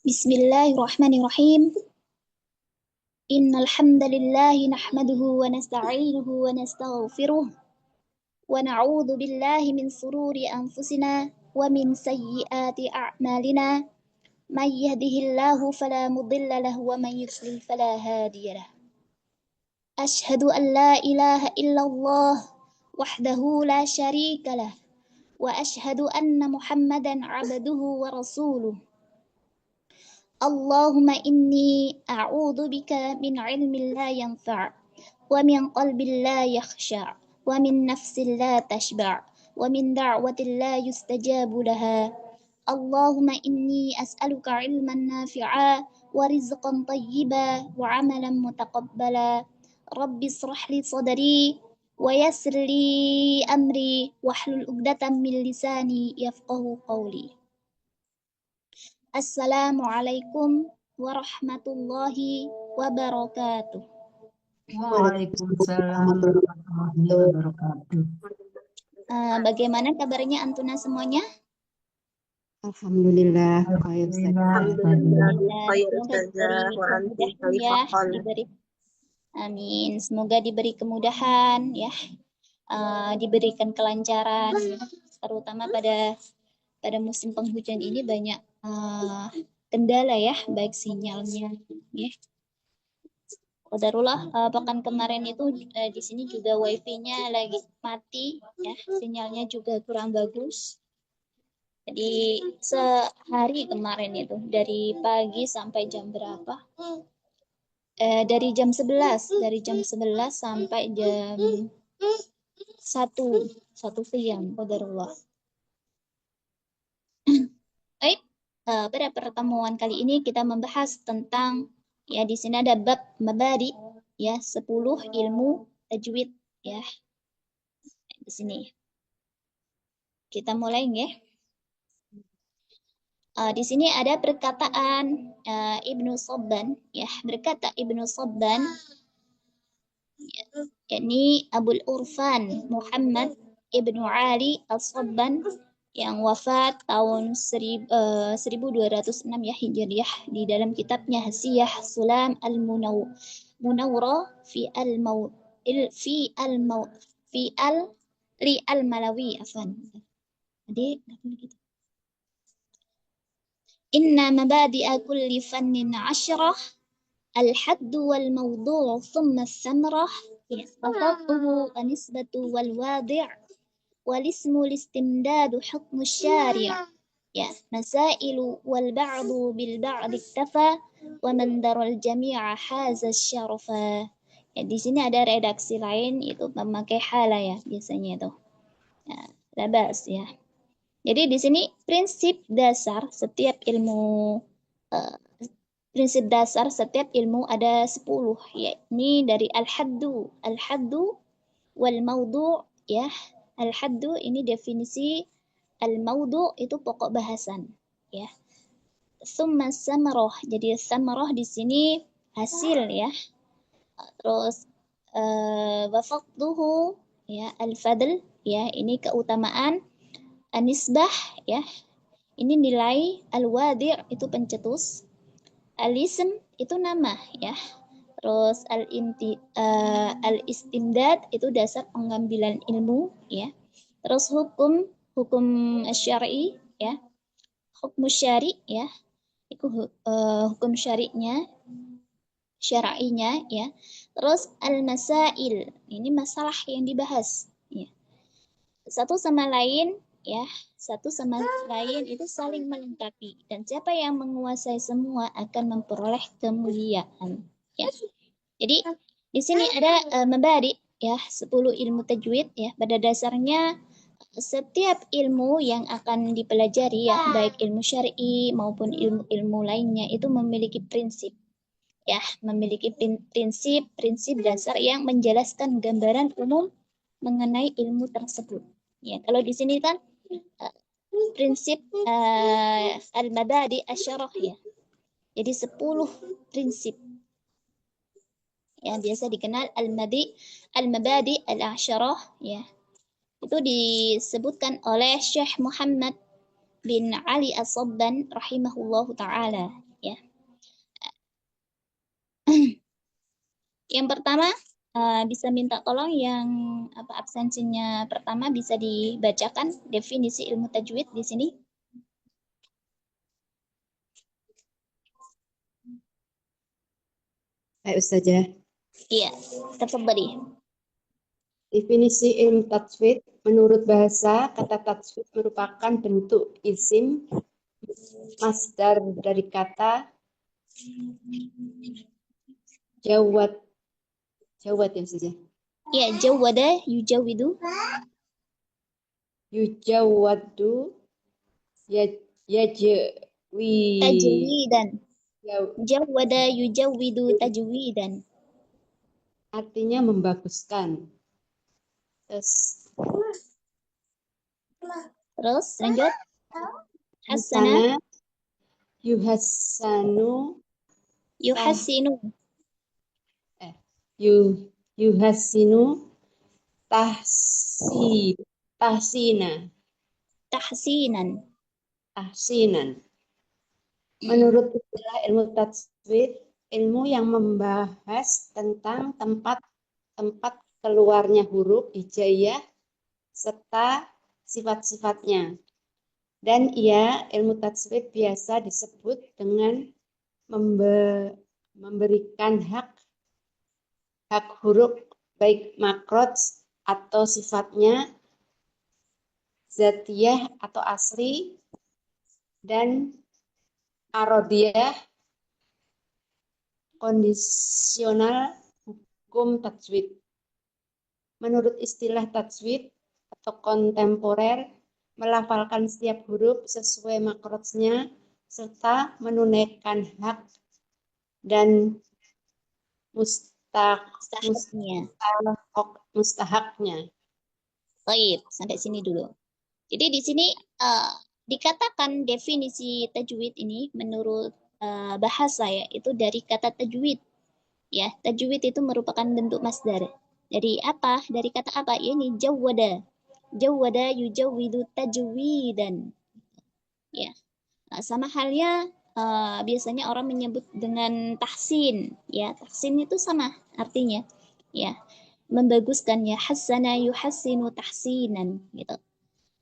Bismillahirrahmanirrahim. Innal hamdalillah nahmaduhu wa nasta'inuhu wa nastaghfiruh wa na'udzu billahi min sururi anfusina wa min sayyiati a'malina. May yahdihillahu fala mudilla lahu wa may yudlil fala hadiya lahu. Ashhadu an la ilaha illallah wahdahu la syarika lah wa ashhadu anna Muhammadan 'abduhu wa rasuluh. Allahumma inni a'udzu bika min ilmin la yanfa' wa min qalbin la yakhsha' wa min nafsin la tashba' wa min da'watin la yustajabu laha. Allahumma inni as'aluka ilman nafi'a wa rizqan tayyiba wa amalan mutaqabbala. Rabbi israh li sadri wa yassir li amri wahlul 'uqdatam min lisani yafqahu qawli. Assalamualaikum warahmatullahi wabarakatuh. Waalaikumsalam warahmatullahi wabarakatuh. Bagaimana kabarnya Antuna semuanya? Alhamdulillah, khair Alhamdulillah, khair Semoga ustazah wa anti diberi amin. Semoga diberi kemudahan ya, diberikan kelancaran, terutama pada musim penghujan ini banyak kendala ya, baik sinyalnya ya. Qadarullah, pekan kemarin itu di sini juga wifi-nya lagi mati ya, sinyalnya juga kurang bagus. Jadi sehari kemarin itu dari pagi sampai jam berapa? Dari jam 11 sampai jam 1 siang. Qadarullah. Baik, pada pertemuan kali ini kita membahas tentang ya, di sini ada bab mabadi ya, 10 ilmu tajwid ya. Di sini kita mulai ya. Di sini ada perkataan Ibnu Sabban ya, berkata Ibnu Sabban ya, yakni Abul Urfan Muhammad Ibnu Ali As-Sabban yang wafat tahun 1206 ya Hijriah, di dalam kitabnya Hasiyah Sulam Al-Munawwara fi al-Malawi afan. Jadi gitu. Inna mabadi'a kulli fannin 'ashrah al-hadd wal mawdu' thumma as-samrah yastafadhu an-nisbatu wal wadi' wal ismu listimdadu hukmu syari' ya masailu wal ba'du bil ba'd iktafa wa man daral jami'a haza syarafa. Ya, di sini ada redaksi lain itu memakai hala ya biasanya itu. Ya, labas ya. Jadi di sini prinsip dasar setiap ilmu ada 10, yakni dari al-haddu wal mawdu' ya. Al-haddu ini definisi, al-mawdu' itu pokok bahasan ya. Tsumma samarah, jadi samarah di sini hasil ya. Terus wa fadluhu ya, al-fadl ya, ini keutamaan. Anisbah ya, ini nilai. Al-wadi' itu pencetus. Al-ism itu nama ya. Terus al-istimdad itu dasar pengambilan ilmu ya. Terus hukum syar'i ya. Hukum syari' ya. Itu hukum syari'nya, syar'inya ya. Terus al-masail, ini masalah yang dibahas ya. Satu sama lain itu saling melengkapi, dan siapa yang menguasai semua akan memperoleh kemuliaan ya. Jadi di sini ada mabadi ya, 10 ilmu tajwid ya. Pada dasarnya setiap ilmu yang akan dipelajari ya, baik ilmu syar'i maupun ilmu lainnya, itu memiliki prinsip ya, memiliki prinsip dasar yang menjelaskan gambaran umum mengenai ilmu tersebut ya. Kalau di sini kan prinsip al-mabadi asyarah ya. Jadi 10 prinsip yang biasa dikenal al-mabadi al-asyarah ya. Itu disebutkan oleh Syekh Muhammad bin Ali As-Sabban rahimahullahu taala Yang pertama, bisa minta tolong yang absensinya pertama bisa dibacakan definisi ilmu tajwid di sini. Baik Ustazah. Iya, tafadhali. Definisi ilmu tajwid, menurut bahasa, kata tajwid merupakan bentuk isim masdar dari kata jawad. Jawad ya Ustazah. Ya, jawada yujawidu. Yujawadu ya yajwi. Tajwidan. Ya- Jawada yujawidu tajwidan. Artinya membaguskan. Terus Terus lanjut. Hasana Hasana yuhassanu yuhasinu. yu yuhassinu tahsina Tahsinan. tahsinan. Menurut istilah ilmu tajwid, ilmu yang membahas tentang tempat keluarnya huruf hijaiyah serta sifat-sifatnya. Dan ilmu tajwid biasa disebut dengan memberikan hak huruf baik makroj atau sifatnya zatiyah atau asli dan arodiyah kondisional hukum tajwid. Menurut istilah tajwid atau kontemporer, melafalkan setiap huruf sesuai makrojnya serta menunaikan hak dan mustahaknya. Baik, sampai sini dulu. Jadi di sini dikatakan definisi tajwid ini menurut bahasa ya, itu dari kata tajwid. Ya, tajwid itu merupakan bentuk masdar. Dari apa? Dari kata apa? Ini jawwada. Jawwada yujawwidu tajwidan. Ya. Nah, sama halnya biasanya orang menyebut dengan tahsin. Ya, tahsin itu sama artinya. Ya, membaguskan ya, hassana yuhassinu tahsinan gitu.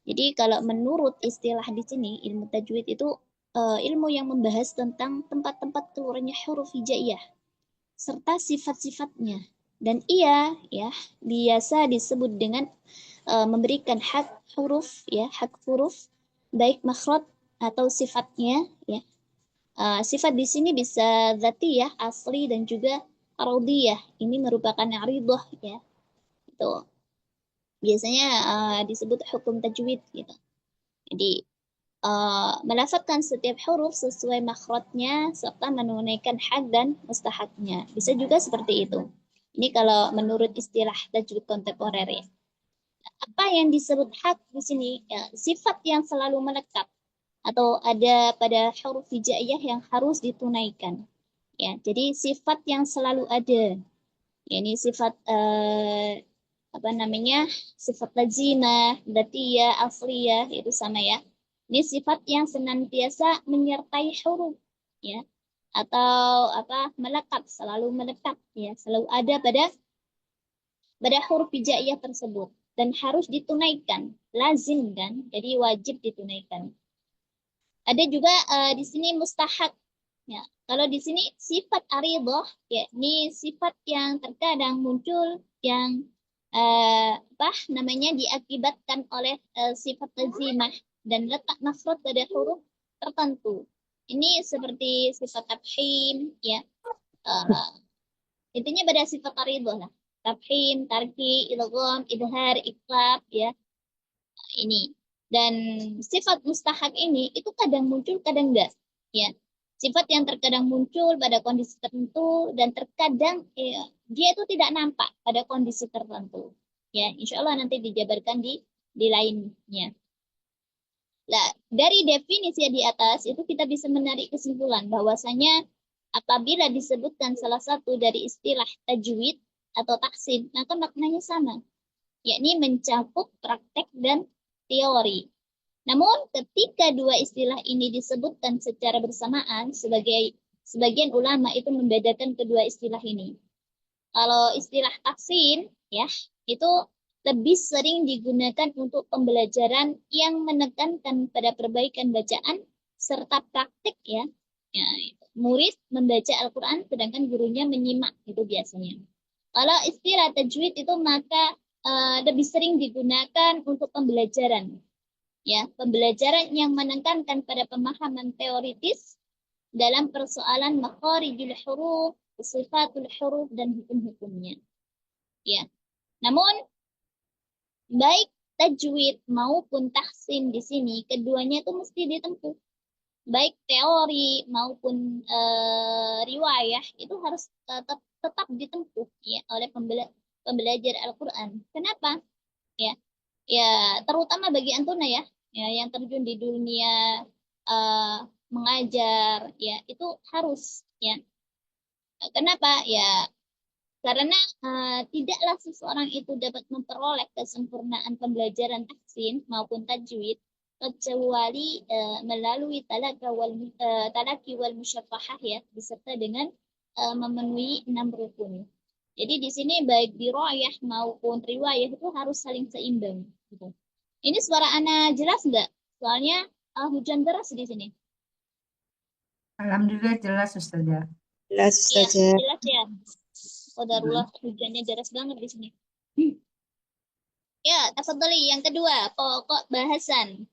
Jadi kalau menurut istilah di sini ilmu tajwid itu ilmu yang membahas tentang tempat-tempat keluarnya huruf hijaiyah serta sifat-sifatnya. Dan ya biasa disebut dengan memberikan hak huruf ya, hak huruf baik makhraj atau sifatnya ya. Sifat di sini bisa zatiyah asli dan juga arodiyah. Ini merupakan aridah ya. Itu biasanya disebut hukum tajwid gitu. Jadi melafazkan setiap huruf sesuai makhrajnya serta menunaikan hak dan mustahaknya. Bisa juga seperti itu. Ini kalau menurut istilah tajwid kontemporer ya. Apa yang disebut hak di sini? Ya, sifat yang selalu melekat atau ada pada huruf hijaiyah yang harus ditunaikan. Ya, jadi sifat yang selalu ada. Ya, ini sifat apa namanya? Sifat lazimah, dzatiyah, asliyah itu sama ya. Ini sifat yang senantiasa menyertai huruf ya atau apa melekat selalu melekat ya selalu ada pada huruf hijaiyah tersebut dan harus ditunaikan lazim kan jadi wajib ditunaikan. Ada juga di sini mustahak ya. Kalau di sini sifat aridah ya ini sifat yang terkadang muncul yang apa namanya diakibatkan oleh sifat lazimah dan letak makhraj pada huruf tertentu. Ini seperti sifat tafhim ya. Uh, Intinya pada sifat aridah lah. Tafhim, tarki, idgham, idhar, iqlab ya. Ini. Dan sifat mustahak ini itu kadang muncul, kadang enggak. Ya. Sifat yang terkadang muncul pada kondisi tertentu dan terkadang dia itu tidak nampak pada kondisi tertentu. Ya, insya Allah nanti dijabarkan di lainnya. Nah, dari definisi di atas itu kita bisa menarik kesimpulan bahwasanya apabila disebutkan salah satu dari istilah tajwid atau taksin, maka maknanya sama, yakni mencakup praktek dan teori. Namun ketika dua istilah ini disebutkan secara bersamaan sebagai sebagian ulama itu membedakan kedua istilah ini. Kalau istilah tahsin, ya, itu lebih sering digunakan untuk pembelajaran yang menekankan pada perbaikan bacaan serta praktik, ya. Ya, murid membaca Al-Quran sedangkan gurunya menyimak, itu biasanya. Kalau istilah tajwid itu maka lebih sering digunakan untuk pembelajaran, ya, pembelajaran yang menekankan pada pemahaman teoritis dalam persoalan makharijul huruf, sifatul huruf dan hukum-hukumnya. Ya. Namun baik tajwid maupun tahsin di sini keduanya itu mesti ditempuh. Baik teori maupun riwayah itu harus tetap ditempuh, ya, oleh pembelajar Al-Qur'an. Kenapa? Ya. Ya, terutama bagi antuna, ya, yang terjun di dunia mengajar, ya, itu harus, ya. Kenapa? Ya, karena tidaklah seseorang itu dapat memperoleh kesempurnaan pembelajaran tahsin maupun tajwid kecuali melalui talaki wal musyafahah, ya, beserta dengan memenuhi 6 rukun. Jadi di sini baik riwayah maupun riwayah itu harus saling seimbang. Gitu. Ini suara Ana jelas nggak? Soalnya hujan deras di sini. Alhamdulillah jelas Ustazah. Jelas Iya, saja. jelas ya. Qadarullah hujannya deras banget di sini. Ya, tafadhali yang kedua, pokok bahasan.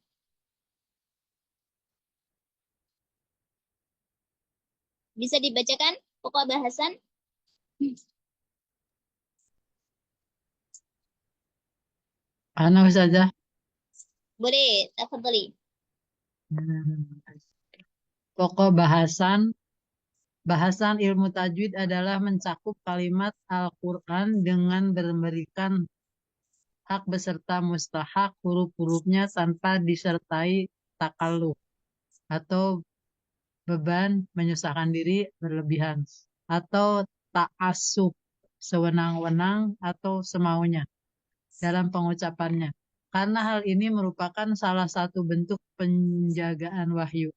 Bisa dibacakan pokok bahasan? Ana Ustazah. Boleh, tafadhali. Pokok bahasan ilmu tajwid adalah mencakup kalimat Al-Quran dengan memberikan hak beserta mustahak huruf-hurufnya tanpa disertai takalluf atau beban menyusahkan diri berlebihan atau ta'assub sewenang-wenang atau semaunya dalam pengucapannya. Karena hal ini merupakan salah satu bentuk penjagaan wahyu.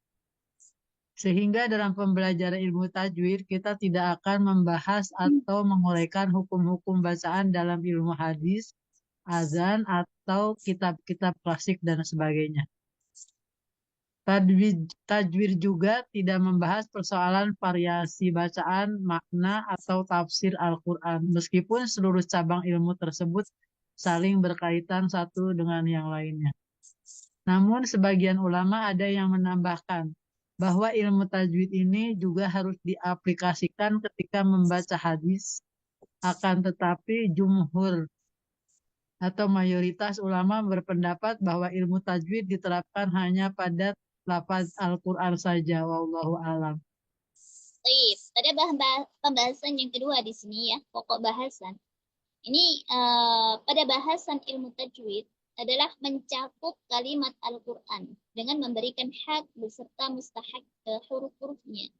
Sehingga dalam pembelajaran ilmu tajwid kita tidak akan membahas atau menguraikan hukum-hukum bacaan dalam ilmu hadis, azan, atau kitab-kitab klasik dan sebagainya. Tajwid juga tidak membahas persoalan variasi bacaan, makna, atau tafsir Al-Quran, meskipun seluruh cabang ilmu tersebut saling berkaitan satu dengan yang lainnya. Namun sebagian ulama ada yang menambahkan bahwa ilmu tajwid ini juga harus diaplikasikan ketika membaca hadis, akan tetapi jumhur atau mayoritas ulama berpendapat bahwa ilmu tajwid diterapkan hanya pada lafaz Al-Quran saja. Wallahu alam. Baik, pada pembahasan yang kedua di sini, ya, pokok bahasan. Ini pada bahasan ilmu tajwid adalah mencakup kalimat Al-Quran dengan memberikan hak beserta mustahak huruf-hurufnya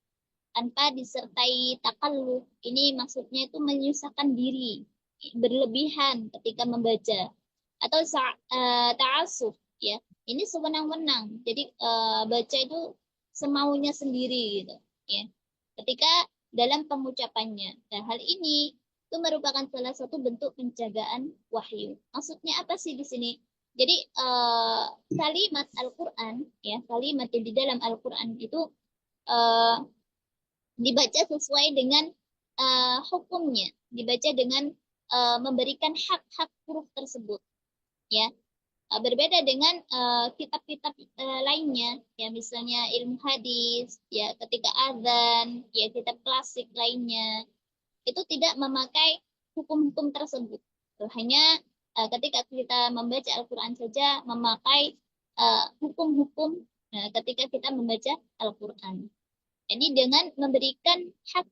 tanpa disertai takalluf. Ini maksudnya itu menyusahkan diri berlebihan ketika membaca atau ta'assuf, ya. Ini sewenang-wenang. Jadi baca itu semaunya sendiri, gitu, ya. Ketika dalam pengucapannya. Nah, hal ini itu merupakan salah satu bentuk penjagaan wahyu. Maksudnya apa sih di sini? Jadi kalimat Al-Quran, ya, kalimat yang di dalam Al-Quran itu dibaca sesuai dengan hukumnya, dibaca dengan memberikan hak-hak huruf tersebut, ya. Berbeda dengan kitab-kitab lainnya, ya, misalnya ilmu hadis, ya, ketika azan, ya, kitab klasik lainnya itu tidak memakai hukum-hukum tersebut. Hanya ketika kita membaca Al-Quran saja memakai hukum-hukum ketika kita membaca Al-Quran. Jadi dengan memberikan hak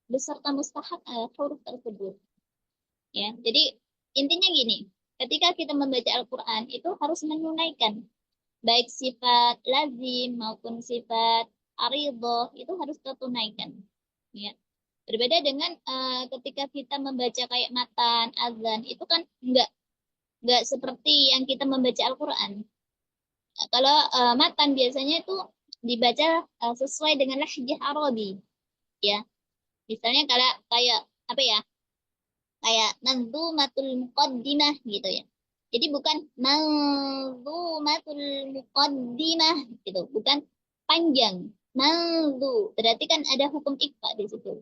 beserta mustahak huruf tersebut. Ya, jadi intinya gini, ketika kita membaca Al-Quran itu harus menunaikan baik sifat lazim maupun sifat aridhah itu harus tertunaikan. Ya. Berbeda dengan ketika kita membaca kayak matan, azan, itu kan enggak seperti yang kita membaca Al-Quran. Kalau matan biasanya itu dibaca sesuai dengan lahjah Arabi. ya. Misalnya kayak apa ya? Kayak manzumatul muqaddimah gitu ya. Jadi bukan manzumatul muqaddimah gitu, bukan panjang. Manzu berarti kan ada hukum ikhfa di situ.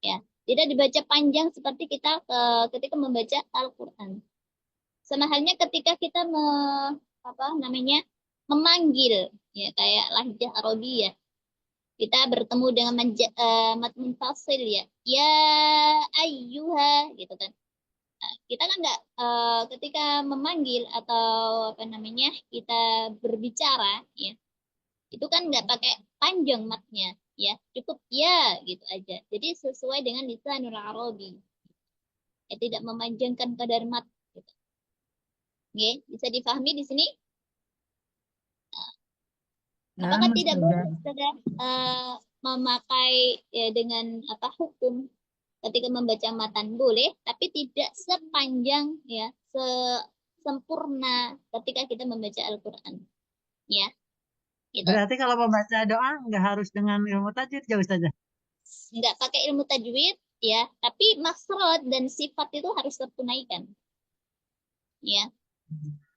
Ya, tidak dibaca panjang seperti kita ketika membaca Al-Qur'an. Sama halnya ketika kita apa namanya? Memanggil ya kayak lahjah Arabiyah. Kita bertemu dengan mad munfasil ya. Ya ayyuha gitu kan. Kita kan nggak ketika memanggil atau apa namanya kita berbicara ya itu kan nggak pakai panjang matnya ya cukup ya gitu aja jadi sesuai dengan lisanul arabi ya tidak memanjangkan kadar mat gitu. Oke, bisa difahami di sini Ya, apakah tidak sudah. boleh sudah memakai ya, dengan apa hukum ketika membaca matan boleh tapi tidak sepanjang ya sempurna ketika kita membaca Al-Qur'an ya gitu Berarti kalau membaca doa nggak harus dengan ilmu tajwid, jauh saja. nggak pakai ilmu tajwid ya tapi maksud dan sifat itu harus tertunaikan ya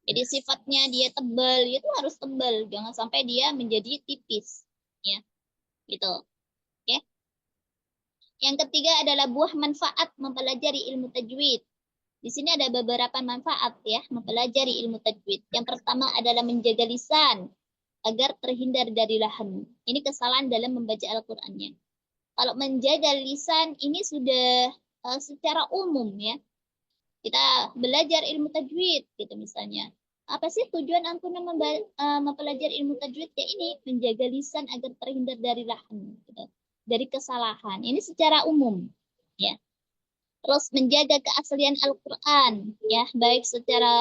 jadi sifatnya dia tebal itu harus tebal jangan sampai dia menjadi tipis ya gitu oke yang ketiga adalah buah manfaat mempelajari ilmu tajwid di sini ada beberapa manfaat ya mempelajari ilmu tajwid yang pertama adalah menjaga lisan agar terhindar dari lahan ini kesalahan dalam membaca Al-Qur'annya. Kalau menjaga lisan ini sudah secara umum ya. Kita belajar ilmu tajwid gitu misalnya. Apa sih tujuan ampuna mempelajari ilmu tajwid? Ya ini menjaga lisan agar terhindar dari lahan, gitu. Dari kesalahan. Ini secara umum ya. Terus menjaga keaslian Al-Qur'an ya, baik secara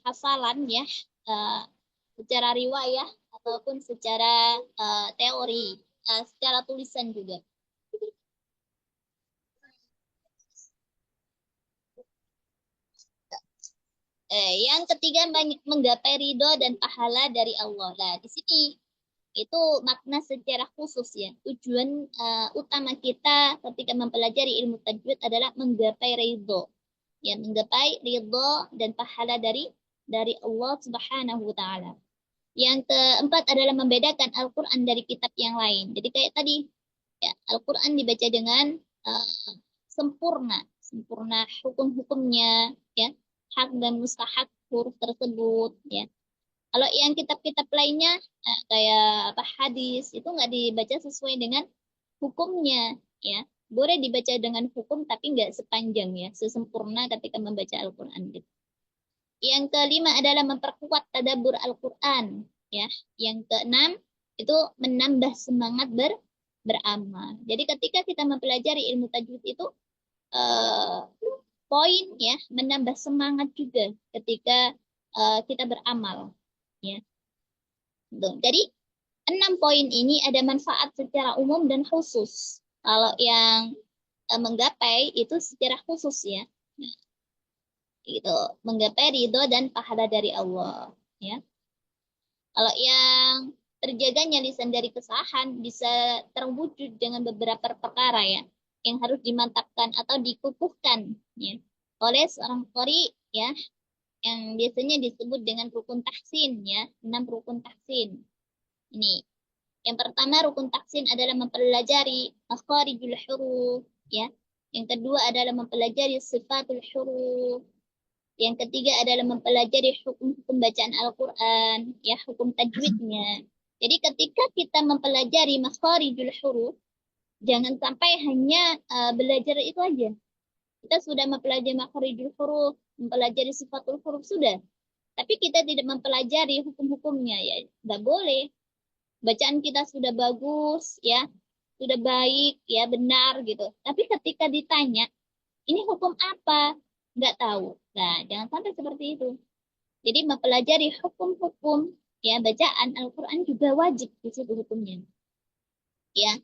hafalan ya, uh, secara riwayah ataupun secara teori, secara tulisan juga. Yang ketiga menggapai ridho dan pahala dari Allah. Nah, di sini itu makna secara khusus ya. Tujuan utama kita ketika mempelajari ilmu tajwid adalah menggapai ridho. Ya, menggapai ridho dan pahala dari Allah Subhanahu wa taala. Yang keempat adalah membedakan Al-Qur'an dari kitab yang lain. Jadi kayak tadi ya, Al-Qur'an dibaca dengan sempurna, sempurna hukum-hukumnya ya hak dan mustahak huruf tersebut ya. Kalau yang kitab-kitab lainnya kayak apa hadis itu nggak dibaca sesuai dengan hukumnya ya. Boleh dibaca dengan hukum tapi nggak sepanjang ya, sesempurna ketika membaca Al-Qur'an gitu. Yang kelima adalah memperkuat tadabbur Al-Qur'an ya. Yang keenam itu menambah semangat beramal. Jadi ketika kita mempelajari ilmu tajwid itu eh, poin ya menambah semangat juga ketika kita beramal ya. Tuh. Jadi 6 poin ini ada manfaat secara umum dan khusus. Kalau yang menggapai itu secara khusus ya. Nah, gitu. Menggapai ridho dan pahala dari Allah ya. Kalau yang terjaganya lisan dari kesalahan bisa terwujud dengan beberapa perkara ya yang harus dimantapkan atau dikukuhkan ya oleh seorang qari ya yang biasanya disebut dengan rukun tahsin ya 6 rukun tahsin ini yang pertama rukun tahsin adalah mempelajari makharijul huruf ya yang kedua adalah mempelajari sifatul huruf yang ketiga adalah mempelajari hukum-hukum bacaan Al-Quran ya hukum tajwidnya jadi ketika kita mempelajari makharijul huruf jangan sampai hanya belajar itu aja kita sudah mempelajari makharijul huruf mempelajari sifatul huruf sudah tapi kita tidak mempelajari hukum-hukumnya ya nggak boleh bacaan kita sudah bagus ya sudah baik ya benar gitu tapi ketika ditanya ini hukum apa nggak tahu nah jangan sampai seperti itu jadi mempelajari hukum-hukum ya bacaan Al-Quran juga wajib di situ hukumnya ya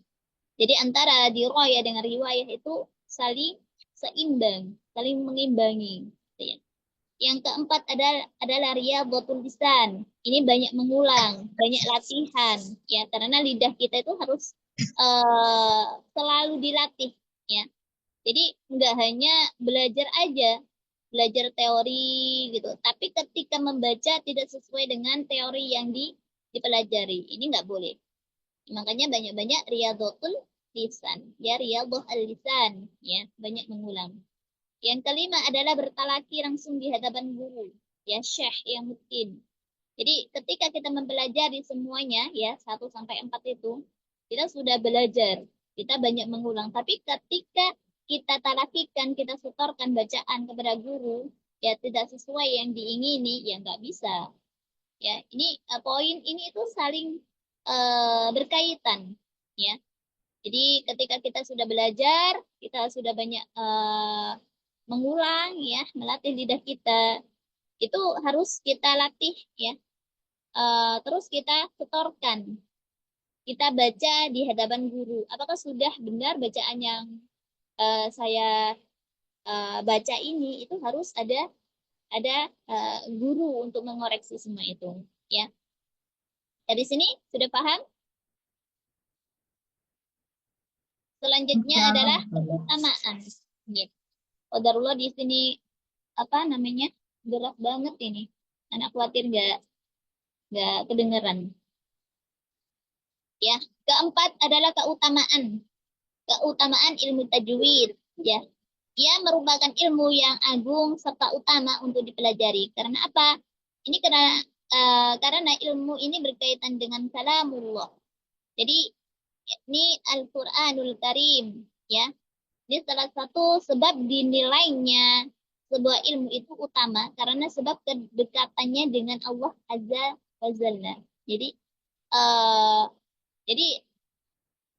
jadi antara diraya dengan riwayah itu saling seimbang saling mengimbangi gitu ya Yang keempat adalah riyadhatul lisan. Ini banyak mengulang, banyak latihan ya, karena lidah kita itu harus selalu dilatih ya. Jadi nggak hanya belajar aja, belajar teori gitu, tapi ketika membaca tidak sesuai dengan teori yang dipelajari, ini nggak boleh. Makanya banyak-banyak riyadhatul lisan, ya riyadhah al-lisan, ya banyak mengulang. Yang kelima adalah bertalaki langsung di hadapan guru, ya syekh yang mungkin. Jadi ketika kita mempelajari semuanya, ya 1 sampai 4 itu, kita sudah belajar, kita banyak mengulang. Tapi ketika kita talakikan, kita setorkan bacaan kepada guru, ya tidak sesuai yang diingini, ya nggak bisa. Ya, ini poin ini itu saling berkaitan, ya. Jadi ketika kita sudah belajar, kita sudah banyak mengulang, ya, melatih lidah kita, itu harus kita latih, ya. Terus kita setorkan, kita baca di hadapan guru. Apakah sudah benar bacaan yang saya baca ini? Itu harus ada guru untuk mengoreksi semua itu, ya. Dari sini sudah paham? Selanjutnya adalah keutamaan. Ya. Qadarullah di sini apa namanya? Gerak banget ini. Anak khawatir nggak kedengeran. Ya, keempat adalah keutamaan. Keutamaan ilmu tajwid. Ya, ia merupakan ilmu yang agung serta utama untuk dipelajari. Karena apa? Ini karena ilmu ini berkaitan dengan kalamullah. Jadi ini Al-Qur'anul Karim, ya. Ini salah satu sebab dinilainya sebuah ilmu itu utama karena sebab kedekatannya dengan Allah Azza wa Jalla. Jadi jadi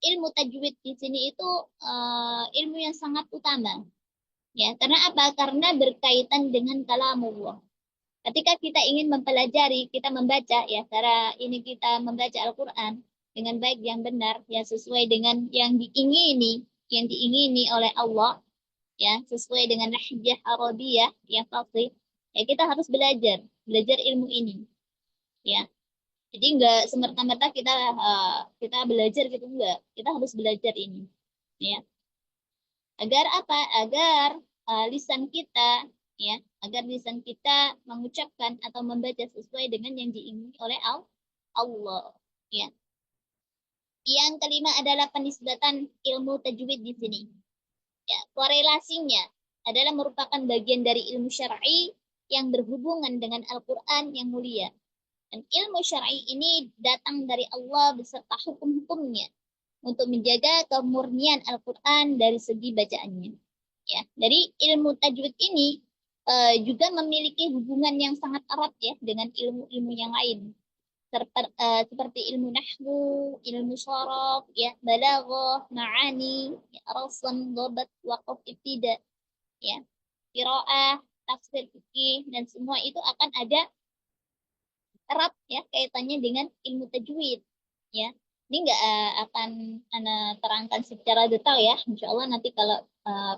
ilmu tajwid di sini itu ilmu yang sangat utama. Ya, karena apa? Karena berkaitan dengan kalamullah. Ketika kita ingin mempelajari, kita membaca ya, cara ini kita membaca Al-Qur'an dengan baik yang benar, ya sesuai dengan yang diingini oleh Allah, ya sesuai dengan lahjah Arabiyah yang fasih. Ya kita harus belajar ilmu ini, ya. Jadi enggak semerta-merta kita belajar gitu, enggak. Kita harus belajar ini, ya. Agar apa? Agar lisan kita, ya, agar lisan kita mengucapkan atau membaca sesuai dengan yang diingini oleh Allah, ya. Yang kelima adalah penisbatan ilmu tajwid di sini. Ya, korelasinya adalah merupakan bagian dari ilmu syar'i yang berhubungan dengan Al-Qur'an yang mulia. Dan ilmu syar'i ini datang dari Allah beserta hukum-hukumnya untuk menjaga kemurnian Al-Qur'an dari segi bacaannya. Ya, dari ilmu tajwid ini juga memiliki hubungan yang sangat erat ya dengan ilmu-ilmu yang lain. Seperti ilmu nahwu, ilmu sharaf, ya, balaghah, ma'ani, ya, rasam, dhabat, waqaf, ibtida, ya, qiraah, tafsir fikih dan semua itu akan ada erat ya kaitannya dengan ilmu tajwid, ya. Ini nggak akan Ana terangkan secara detail ya. Insya Allah nanti kalau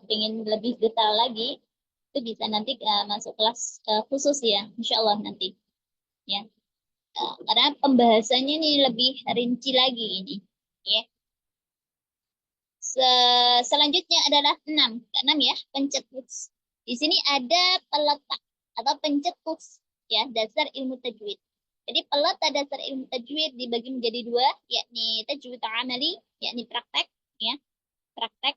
pengen lebih detail lagi itu bisa nanti masuk kelas khusus ya. Insya Allah nanti, ya. Karena pembahasannya ini lebih rinci lagi ini, ya. Selanjutnya adalah 6. Keenam ya, pencetus. Di sini ada peletak atau pencetus ya dasar ilmu tajwid. Jadi peletak dasar ilmu tajwid dibagi menjadi 2, yakni tajwid amali, yakni praktek, ya, praktek.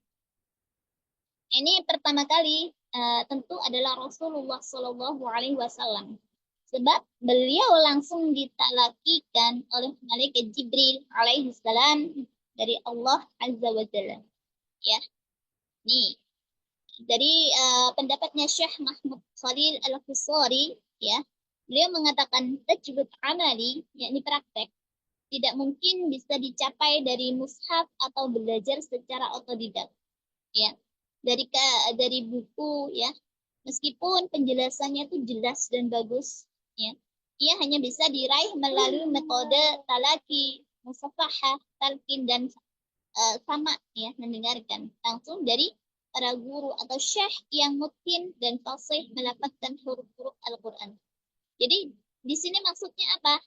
Ini pertama kali tentu adalah Rasulullah Shallallahu Alaihi Wasallam. Sebab beliau langsung ditalakikan oleh malaikat Jibril alaihi salam dari Allah Azza wa Jalla. Ya. Nih. Dari pendapatnya Syekh Mahmud Khalil Al-Husari, ya. Beliau mengatakan tajwid amali, yakni praktek, tidak mungkin bisa dicapai dari mushaf atau belajar secara otodidak. Ya. Dari buku, ya. Meskipun penjelasannya itu jelas dan bagus, ya, ia hanya bisa diraih melalui metode talaki, musafahah, talqin dan sama ya mendengarkan langsung dari para guru atau syekh yang mutqin dan fasih melafazkan huruf-huruf Al-Qur'an. Jadi di sini maksudnya apa?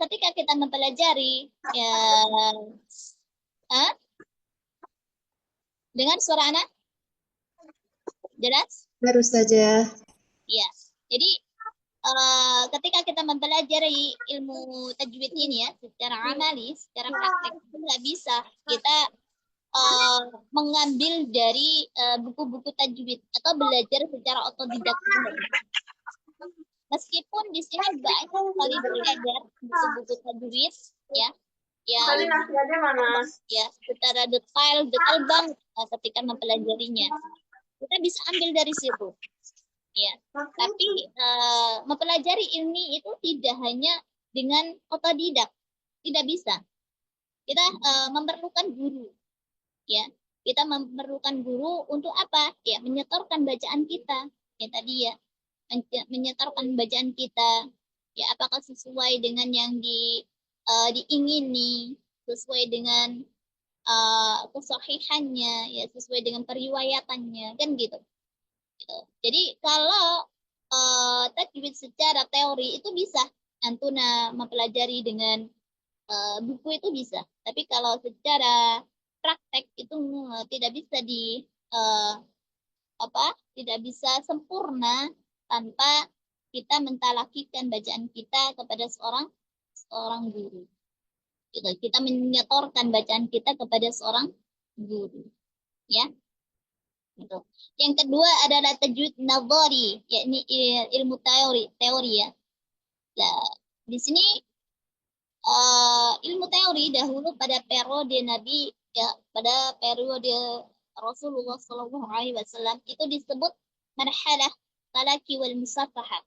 Ketika kita mempelajari ya dengar suara anak? Jelas? Baru saja. Ya. Jadi ketika kita mempelajari ilmu tajwid ini ya secara amali, secara praktek itu nggak bisa kita mengambil dari buku-buku tajwid atau belajar secara otodidak. Meskipun di sini banyak sekali beredar buku-buku tajwid ya yang ya secara detail banget ketika mempelajarinya. Kita bisa ambil dari situ. Ya, tapi mempelajari ilmi itu tidak hanya dengan otodidak, tidak bisa. Kita memerlukan guru, ya. Kita memerlukan guru untuk apa? Ya, menyetorkan bacaan kita, ya tadi ya, menyetorkan bacaan kita, ya apakah sesuai dengan yang diingini, sesuai dengan kesahihannya, ya sesuai dengan periwayatannya, kan gitu. Jadi kalau tajwid secara teori itu bisa Antuna mempelajari dengan buku itu bisa. Tapi kalau secara praktek itu tidak bisa tidak bisa sempurna tanpa kita mentalakikan bacaan kita kepada seorang guru. Gitu. Kita menyetorkan bacaan kita kepada seorang guru. Ya. Gitu. Yang kedua adalah tajwid nadhari, yakni ilmu teori ya. Nah, di sini ilmu teori dahulu pada periode Nabi ya, pada periode Rasulullah Shallallahu Alaihi Wasallam itu disebut marhalah talaki wal musafahah,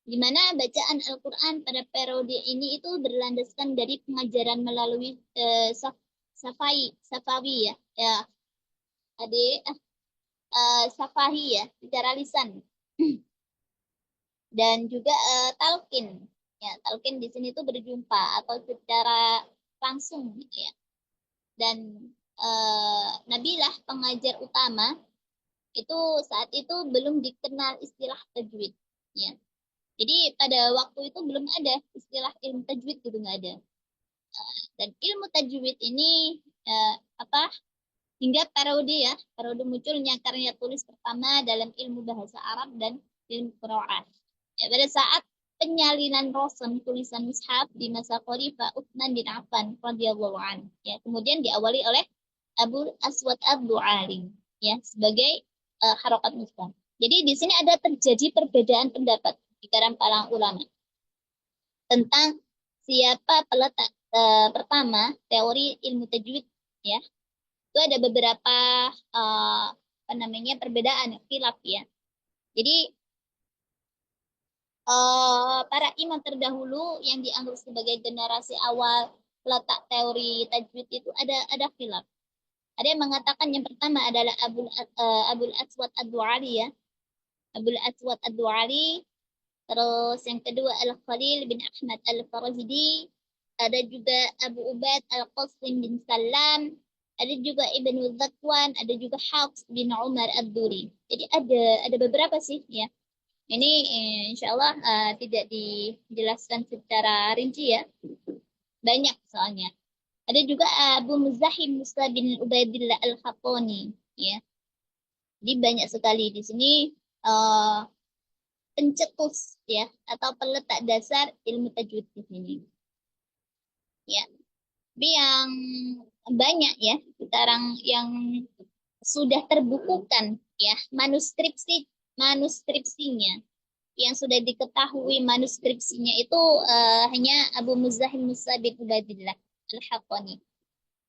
di mana bacaan Al-Quran pada periode ini itu berlandaskan dari pengajaran melalui safawi ya, ya adik safahi ya, secara lisan. Dan juga talqin. Ya, talqin di sini tuh berjumpa atau secara langsung gitu ya. Dan Nabilah pengajar utama itu saat itu belum dikenal istilah tajwid ya. Jadi pada waktu itu belum ada istilah ilmu tajwid gitu, nggak ada. Dan ilmu tajwid ini hingga periode munculnya karya tulis pertama dalam ilmu bahasa Arab dan ilmu qiraat. Ya, pada saat penyalinan rosen tulisan mushaf di masa Khalifah Utsman bin Affan radhiyallahu anhu. Ya, kemudian diawali oleh Abu Aswad ad-Du'ali ya sebagai harokat mushaf. Jadi di sini ada terjadi perbedaan pendapat di kalangan para ulama tentang siapa peletak pertama teori ilmu tajwid ya. Itu ada beberapa perbedaan khilaf ya. Jadi para imam terdahulu yang dianggap sebagai generasi awal letak teori tajwid itu ada khilaf. Ada yang mengatakan yang pertama adalah Abul Aswad ad-Du'ali ya. Abul Aswad ad-Du'ali. Terus yang kedua Al-Khalil bin Ahmad Al-Farahidi. Ada juga Abu Ubaid Al-Qasim bin Salam. Ada juga Ibnu Zakwan, ada juga Hafs bin Umar ad-Duri. Jadi ada beberapa sih ya. Ini insya Allah tidak dijelaskan secara rinci ya. Banyak soalnya. Ada juga Abu Muzahim Musa bin Ubaidillah Al-Khattani ya. Jadi banyak sekali di sini pencetus ya atau peletak dasar ilmu tajwid di sini. Ya. Tapi yang banyak ya sekarang yang sudah terbukukan ya manuskripsinya yang sudah diketahui manuskripsinya itu hanya Abu Muzahim Musa bin Ubaidillah Al-Haqqani.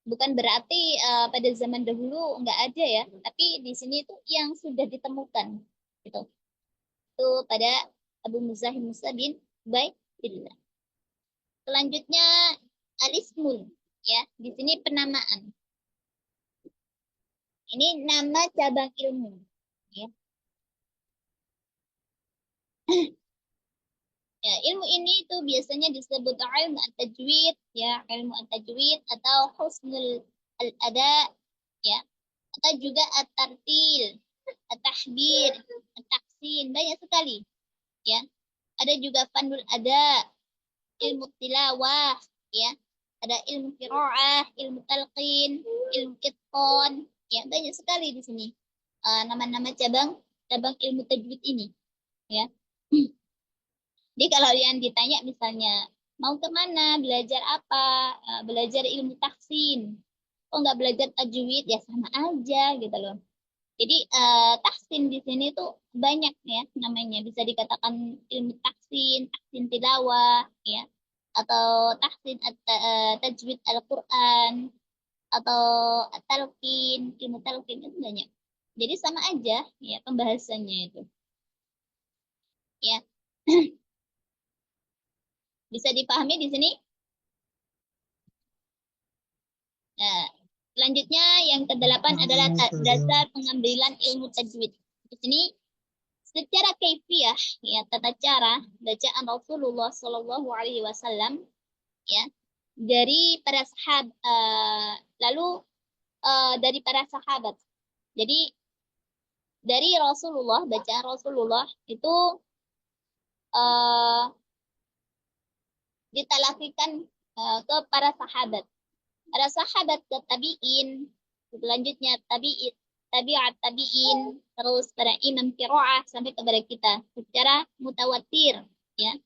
Bukan berarti pada zaman dahulu nggak ada ya, tapi di sini itu yang sudah ditemukan gitu. Itu pada Abu Muzahim Musa bin Ubaidillah. Selanjutnya Al-Ismul ya, di sini penamaan. Ini nama cabang ilmu ya. Ya, ilmu ini itu biasanya disebut ilmu at-tajwid ya, ilmu at-tajwid atau husnul al-ada ya, atau juga at-tartil, at-tahbir, at-tahsin, banyak sekali ya. Ada juga fandul ada ilmu tilawah ya. Ada ilmu qiraah, ilmu talqin, ilmu itqan, ya banyak sekali di sini. Nama-nama cabang ilmu tajwid ini ya. Jadi kalau yang ditanya misalnya mau kemana, belajar apa, belajar ilmu tahsin, kok nggak belajar tajwid, ya sama aja gitu loh. Jadi tahsin di sini tuh banyak ya namanya, bisa dikatakan ilmu tahsin, tahsin tilawah ya, atau tahsin tajwid Al-Qur'an, atau talqin, ilmu talqin itu banyak. Jadi sama aja ya pembahasannya itu. Ya. Bisa dipahami di sini? Nah, selanjutnya yang ke-8 adalah dasar pengambilan ilmu tajwid. Di sini secara kaifiyah ya tata cara bacaan Rasulullah Shallallahu Alaihi Wasallam ya dari para sahabat dari para sahabat. Jadi dari Rasulullah, bacaan Rasulullah itu ditalakikan ke para sahabat. Para sahabat ke tabi'in, selanjutnya tabi'at tabi'in, terus para imam qiraah sampai kepada kita secara mutawatir ya,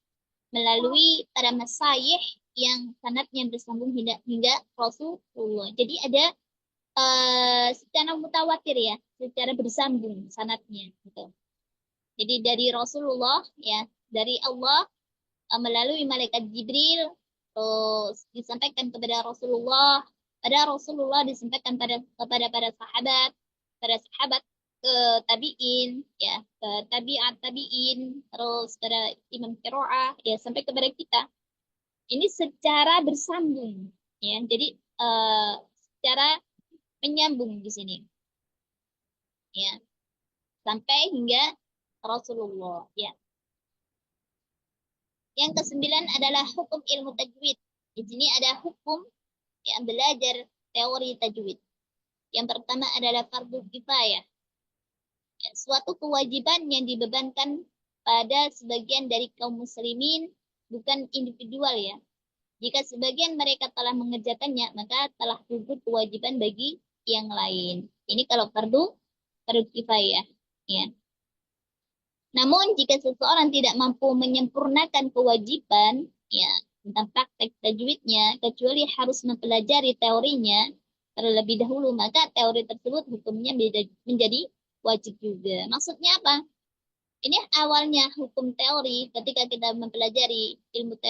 melalui para masyayikh yang sanadnya bersambung hingga Rasulullah. Jadi ada secara mutawatir ya, secara bersambung sanadnya gitu. Jadi dari Rasulullah ya, dari Allah melalui malaikat Jibril, terus disampaikan kepada Rasulullah, pada Rasulullah disampaikan kepada para sahabat ke tabi'in ya, ke tabi'at tabi'in, terus pada imam qiraah ya sampai kepada kita. Ini secara bersambung ya. Jadi secara menyambung di sini. Ya. Sampai hingga Rasulullah ya. Yang ke-9 adalah hukum ilmu tajwid. Di sini ada hukum yang belajar teori tajwid. Yang pertama adalah fardu kifayah. Ya, suatu kewajiban yang dibebankan pada sebagian dari kaum muslimin, bukan individual ya. Jika sebagian mereka telah mengerjakannya, maka telah gugur kewajiban bagi yang lain. Ini kalau fardu kifayah ya. Namun jika seseorang tidak mampu menyempurnakan kewajiban ya tentang praktek tajwidnya, kecuali harus mempelajari teorinya terlebih dahulu, maka teori tersebut hukumnya menjadi wajib juga. Maksudnya apa? Ini awalnya hukum teori ketika kita mempelajari ilmu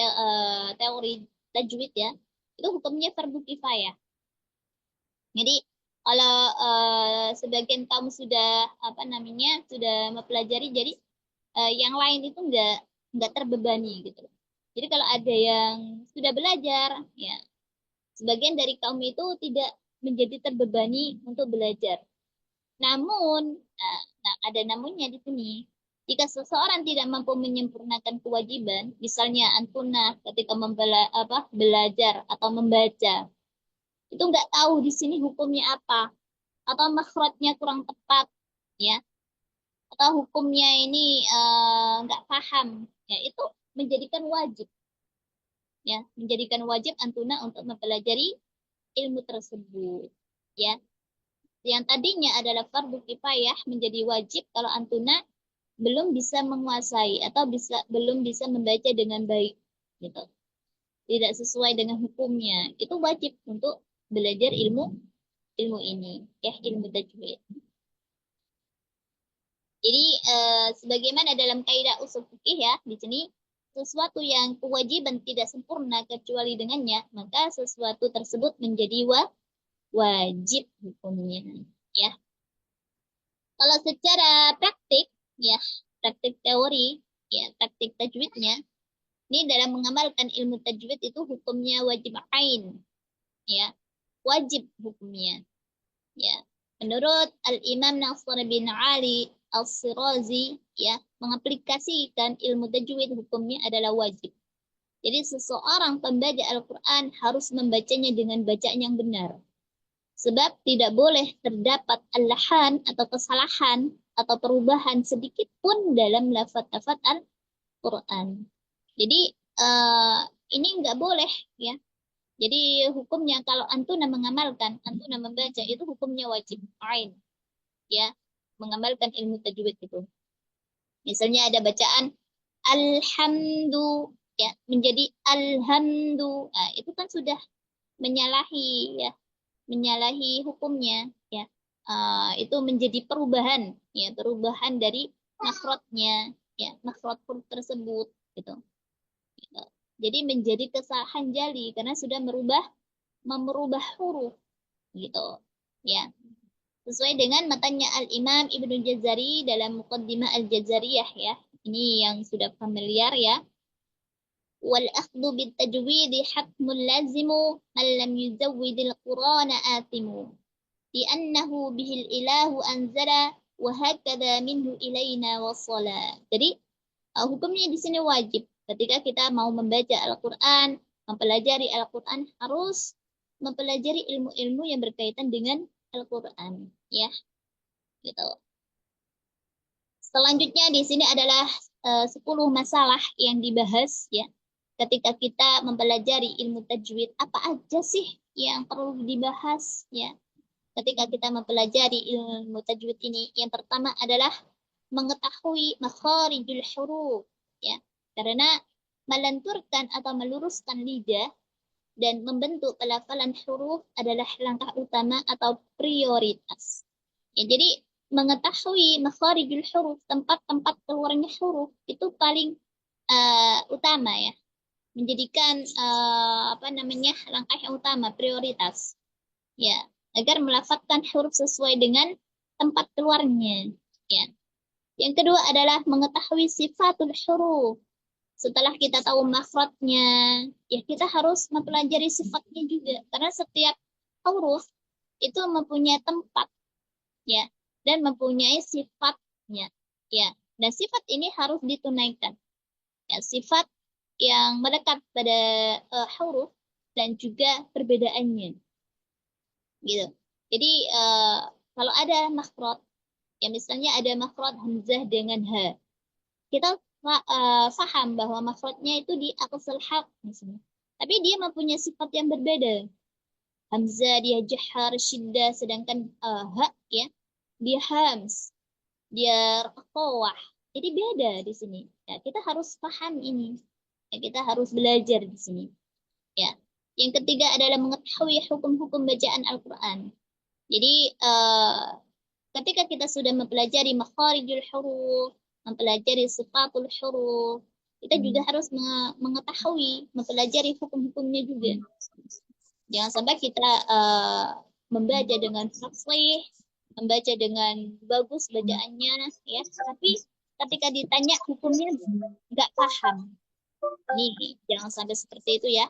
teori tajwid ya, itu hukumnya fardu kifayah. Jadi kalau sebagian kaum sudah sudah mempelajari, jadi yang lain itu nggak terbebani gitu. Jadi kalau ada yang sudah belajar, ya sebagian dari kaum itu tidak menjadi terbebani untuk belajar. Namun, ada namunnya di sini. Jika seseorang tidak mampu menyempurnakan kewajiban, misalnya antuna ketika belajar atau membaca, itu nggak tahu di sini hukumnya apa, atau makhrajnya kurang tepat, ya, atau hukumnya ini nggak paham, ya itu menjadikan wajib, ya, menjadikan wajib antuna untuk mempelajari ilmu tersebut, ya. Yang tadinya adalah fardu kifayah menjadi wajib kalau antuna belum bisa menguasai atau belum bisa membaca dengan baik, gitu. Tidak sesuai dengan hukumnya, itu wajib untuk belajar ilmu ini, ya, ilmu tajwid. Jadi sebagaimana dalam kaidah usul fikih ya, di sini sesuatu yang kewajiban tidak sempurna kecuali dengannya, maka sesuatu tersebut menjadi wajib hukumnya, ya. Kalau secara praktik, ya, praktik teori, ya, praktik tajwidnya, ini dalam mengamalkan ilmu tajwid itu hukumnya wajib ain, ya, wajib hukumnya, ya. Menurut Al-Imam Nasr bin Ali Al-Sirazi, ya, mengaplikasikan ilmu tajwid hukumnya adalah wajib. Jadi seseorang pembaca Al-Quran harus membacanya dengan bacaan yang benar. Sebab tidak boleh terdapat alahan atau kesalahan atau perubahan sedikit pun dalam lafaz-lafaz Al-Quran. Jadi ini nggak boleh ya. Jadi hukumnya kalau antuna mengamalkan, antuna membaca itu hukumnya wajib ain ya, mengamalkan ilmu tajwid itu. Misalnya ada bacaan alhamdu ya menjadi alhamdu. Nah, itu kan sudah menyalahi ya, menyalahi hukumnya ya. Itu menjadi perubahan ya, perubahan dari makhrajnya ya, makhraj huruf tersebut gitu. Gitu. Jadi menjadi kesalahan jali karena sudah merubah huruf gitu ya, sesuai dengan matanya Al-Imam Ibnu Jazari dalam Muqaddimah Al-Jazariyah ya, ini yang sudah familiar ya. Wal akhdhu bit tajwid hatmun lazimu man lam yuzawwidil qur'ana atimu li'annahu bihil ilahu anzala wa hakadha minhu ilaina wasala. Jadi hukumnya di sini wajib. Ketika kita mau membaca Al-Quran, mempelajari Al-Quran, harus mempelajari ilmu-ilmu yang berkaitan dengan Al-Quran, ya, gitu. Selanjutnya di sini adalah 10 masalah yang dibahas, ya. Ketika kita mempelajari ilmu tajwid, apa aja sih yang perlu dibahas, ya? Ketika kita mempelajari ilmu tajwid ini, yang pertama adalah mengetahui makharijul huruf ya, karena melenturkan atau meluruskan lidah dan membentuk pelafalan huruf adalah langkah utama atau prioritas ya. Jadi mengetahui makharijul huruf, tempat-tempat keluarnya huruf itu paling utama ya, menjadikan langkah yang utama, prioritas ya, agar melafadzkan huruf sesuai dengan tempat keluarnya ya. Yang kedua adalah mengetahui sifatul huruf. Setelah kita tahu makhrajnya, ya kita harus mempelajari sifatnya juga. Karena setiap huruf itu mempunyai tempat, ya, dan mempunyai sifatnya, ya. Dan sifat ini harus ditunaikan. Ya, sifat yang melekat pada huruf dan juga perbedaannya, gitu. Jadi kalau ada makhraj, ya misalnya ada makhraj hamzah dengan ha, kita paham bahwa makhrajnya itu di aqsal haq misalnya, tapi dia mempunyai sifat yang berbeda. Hamzah dia jahar syiddah, sedangkan ha ya dia hams, dia qawah, jadi beda di sini ya. Kita harus paham ini ya, kita harus belajar di sini ya. Yang ketiga adalah mengetahui hukum-hukum bacaan Al-Quran. Jadi ketika kita sudah mempelajari makharijul huruf, mempelajari sifatul huruf, kita juga harus mengetahui, mempelajari hukum-hukumnya juga. Jangan sampai kita membaca dengan fasih, membaca dengan bagus bacaannya, ya, tapi ketika ditanya hukumnya nggak paham. Nih, jangan sampai seperti itu ya.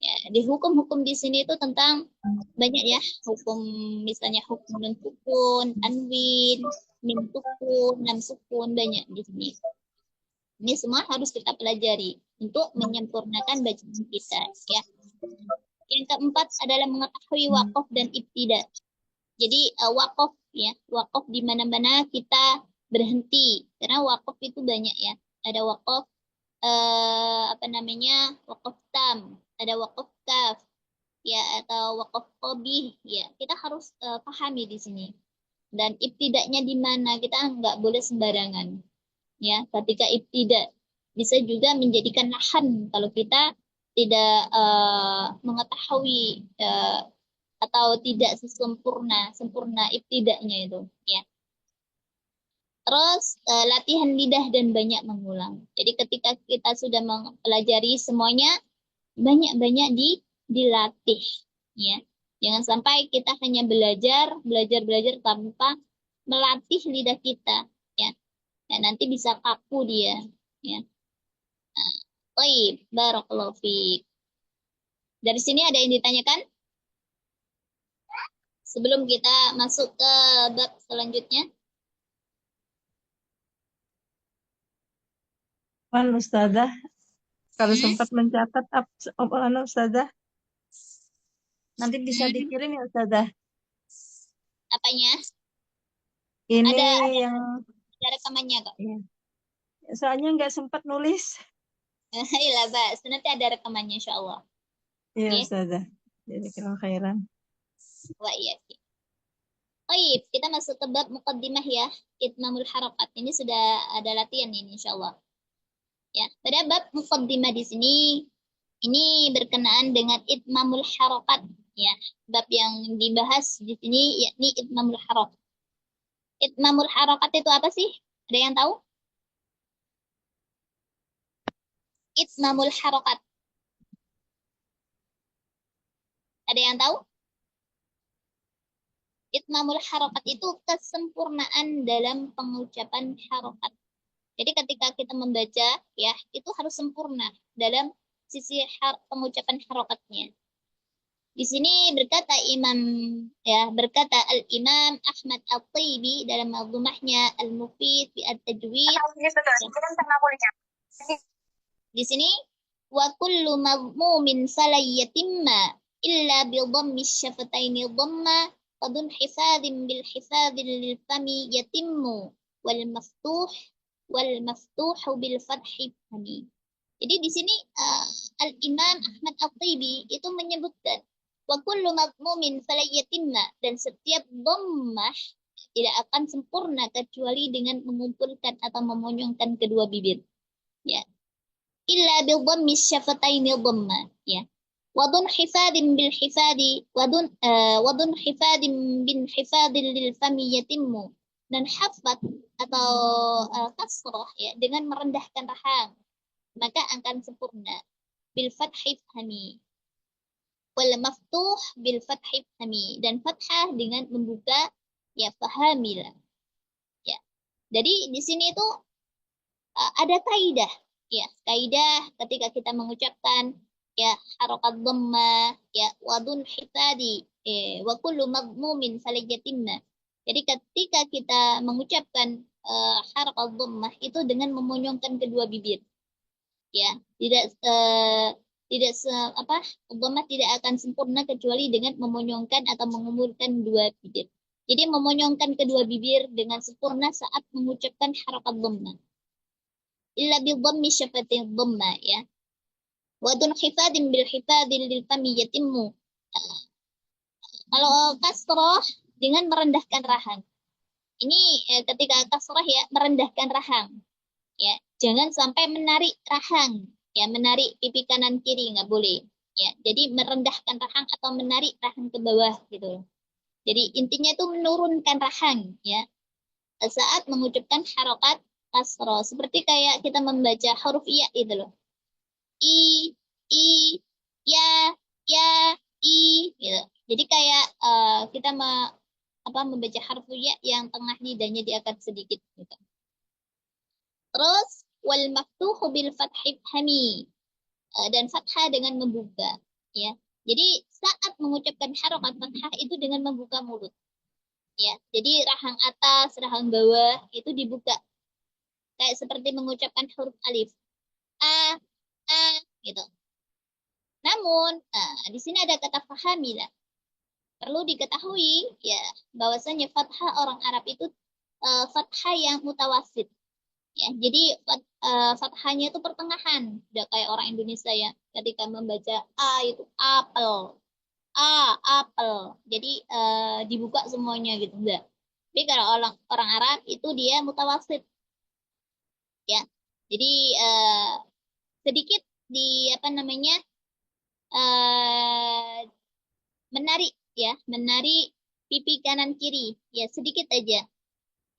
Ya, di hukum-hukum di sini itu tentang banyak ya, hukum misalnya hukum nun sukun, tanwin, mim sukun, lam sukun, banyak di sini. Ini semua harus kita pelajari untuk menyempurnakan bacaan kita ya. Yang keempat adalah mengetahui waqaf dan ibtida. Jadi waqaf ya, waqaf di mana-mana kita berhenti. Karena waqaf itu banyak ya. Ada waqaf waqaf tam, ada waqaf kaf ya, atau waqaf qabih ya. Kita harus pahami di sini. Dan ibtidaknya di mana, kita nggak boleh sembarangan ya. Ketika ibtidak bisa juga menjadikan lahan kalau kita tidak mengetahui atau tidak sempurna ibtidaknya itu ya. Terus latihan lidah dan banyak mengulang. Jadi ketika kita sudah mempelajari semuanya, banyak-banyak dilatih ya. Jangan sampai kita hanya belajar tanpa melatih lidah kita ya. Dan nanti bisa kaku dia ya. Baik, barakallahu fiik. Dari sini ada yang ditanyakan? Sebelum kita masuk ke bab selanjutnya. Ustazah, kalau sempat mencatat apa Ustazah? Nanti bisa dikirim ya Ustazah. Apanya? Ini Ada yang rekamannya kok. ya. Soalnya nggak sempat nulis. Iya, Bas. Nanti ada rekamannya insya Allah. Iya Oke. Ustazah. Jadi khairan. Wah, iya. Baik, kita masuk ke bab muqaddimah ya. Itmamul harakat. Ini sudah ada latihan ini insya Allah. Ya, pada bab muqaddimah di sini ini berkenaan dengan itmamul harakat ya. Bab yang dibahas di sini yakni itmamul harakat. Itmamul harakat itu apa sih? Ada yang tahu? Itmamul harakat. Ada yang tahu? Itmamul harakat itu kesempurnaan dalam pengucapan harakat. Jadi ketika kita membaca ya, itu harus sempurna dalam sisi pengucapan harokatnya. Di sini berkata berkata Al-Imam Ahmad At-Tayyibi dalam mazmumahnya Al-Mufid fi At-Tajwid. Di sini wa kullu mazmumin falayatimma illa bi dhammi syafataini dhamma qadun hifadhin bil hifadhin lil fami yatimmu wal maftuh bil fathi fami. Jadi di sini Al-Imam Ahmad At-Tayyibi itu menyebutkan wa kullu madmumin falayatimma, dan setiap dhammah tidak akan sempurna kecuali dengan mengumpulkan atau memonyongkan kedua bibir. Ya. Illa bi dhammi syafataini dhamma, ya. Wadun hifadin bil hifadi wadun hifadin bin hifadin lil fami yatimmu, dan hafat atau kasrah ya dengan merendahkan rahang maka akan sempurna. Bil fathi fahmi wal maftuh bil fathi fahmi, dan fathah dengan membuka ya fahamilah ya. Jadi di sini itu ada kaidah ya, kaidah ketika kita mengucapkan ya harokat dhamma ya wadun hifadi wa kullu madmumin falayatimma. Jadi ketika kita mengucapkan harokat dhammah itu dengan memonyongkan kedua bibir ya, tidak dhammah tidak akan sempurna kecuali dengan memonyongkan atau mengumurkan dua bibir. Jadi memonyongkan kedua bibir dengan sempurna saat mengucapkan harokat dhammah. Illa bi dhammi syafatin dhamma ya. Wa dun hifadin bil hifadin lil fami yatimmu. Kalau kasrah dengan merendahkan rahang. Ini ketika kasrah ya merendahkan rahang. Ya, jangan sampai menarik rahang, ya menarik pipi kanan kiri nggak boleh. Ya, jadi merendahkan rahang atau menarik rahang ke bawah gitu. Jadi intinya itu menurunkan rahang ya saat mengucapkan harokat kasroh, seperti kayak kita membaca huruf iya itu loh. I, ya, i gitu. Jadi kayak kita membaca huruf iya yang tengah lidahnya diangkat sedikit gitu. Terus wal maftuhu bil fathi fahmi, dan fathah dengan membuka ya. Jadi saat mengucapkan harokat fathah itu dengan membuka mulut ya. Jadi rahang atas, rahang bawah itu dibuka. Kayak seperti mengucapkan huruf alif. A gitu. Namun di sini ada kata fahamilah. Perlu diketahui ya bahwasanya fathah orang Arab itu fathah yang mutawasid. Ya, jadi fathahnya itu pertengahan, tidak kayak orang Indonesia ya. Ketika membaca A itu apel, apel. Jadi dibuka semuanya gitu, enggak. Tapi kalau orang Arab itu dia mutawasid, ya. Jadi sedikit di menarik ya, menarik pipi kanan kiri, ya sedikit aja,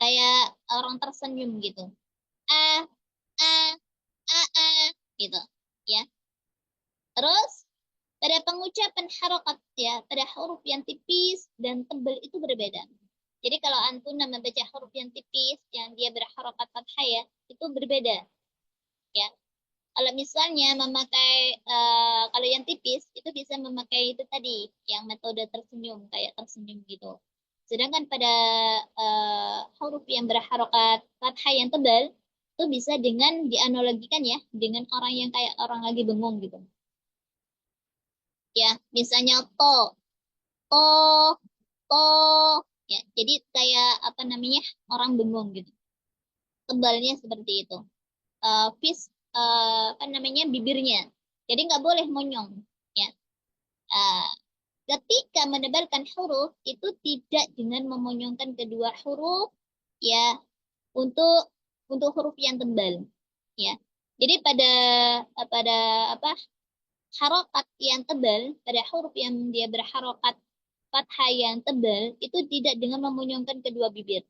kayak orang tersenyum gitu. A gitu ya. Terus pada pengucapan harokat ya, pada huruf yang tipis dan tebal itu berbeda. Jadi kalau antum membaca huruf yang tipis yang dia berharokat fathah ya, itu berbeda ya. Kalau misalnya memakai kalau yang tipis itu bisa memakai itu tadi yang metode tersenyum, kayak tersenyum gitu. Sedangkan pada huruf yang berharokat fathah yang tebal itu bisa dengan dianalogikan ya dengan orang yang kayak orang lagi bengong gitu. Ya, misalnya to, to, to. Ya, jadi kayak apa namanya orang bengong gitu. Tebalnya seperti itu. Apa namanya bibirnya. Jadi nggak boleh monyong. Ya. Uh, Ketika menebalkan huruf itu tidak dengan memonyongkan kedua huruf ya untuk huruf yang tebal ya. Jadi pada apa harokat yang tebal, pada huruf yang dia berharokat fathah yang tebal itu tidak dengan memonyongkan kedua bibir.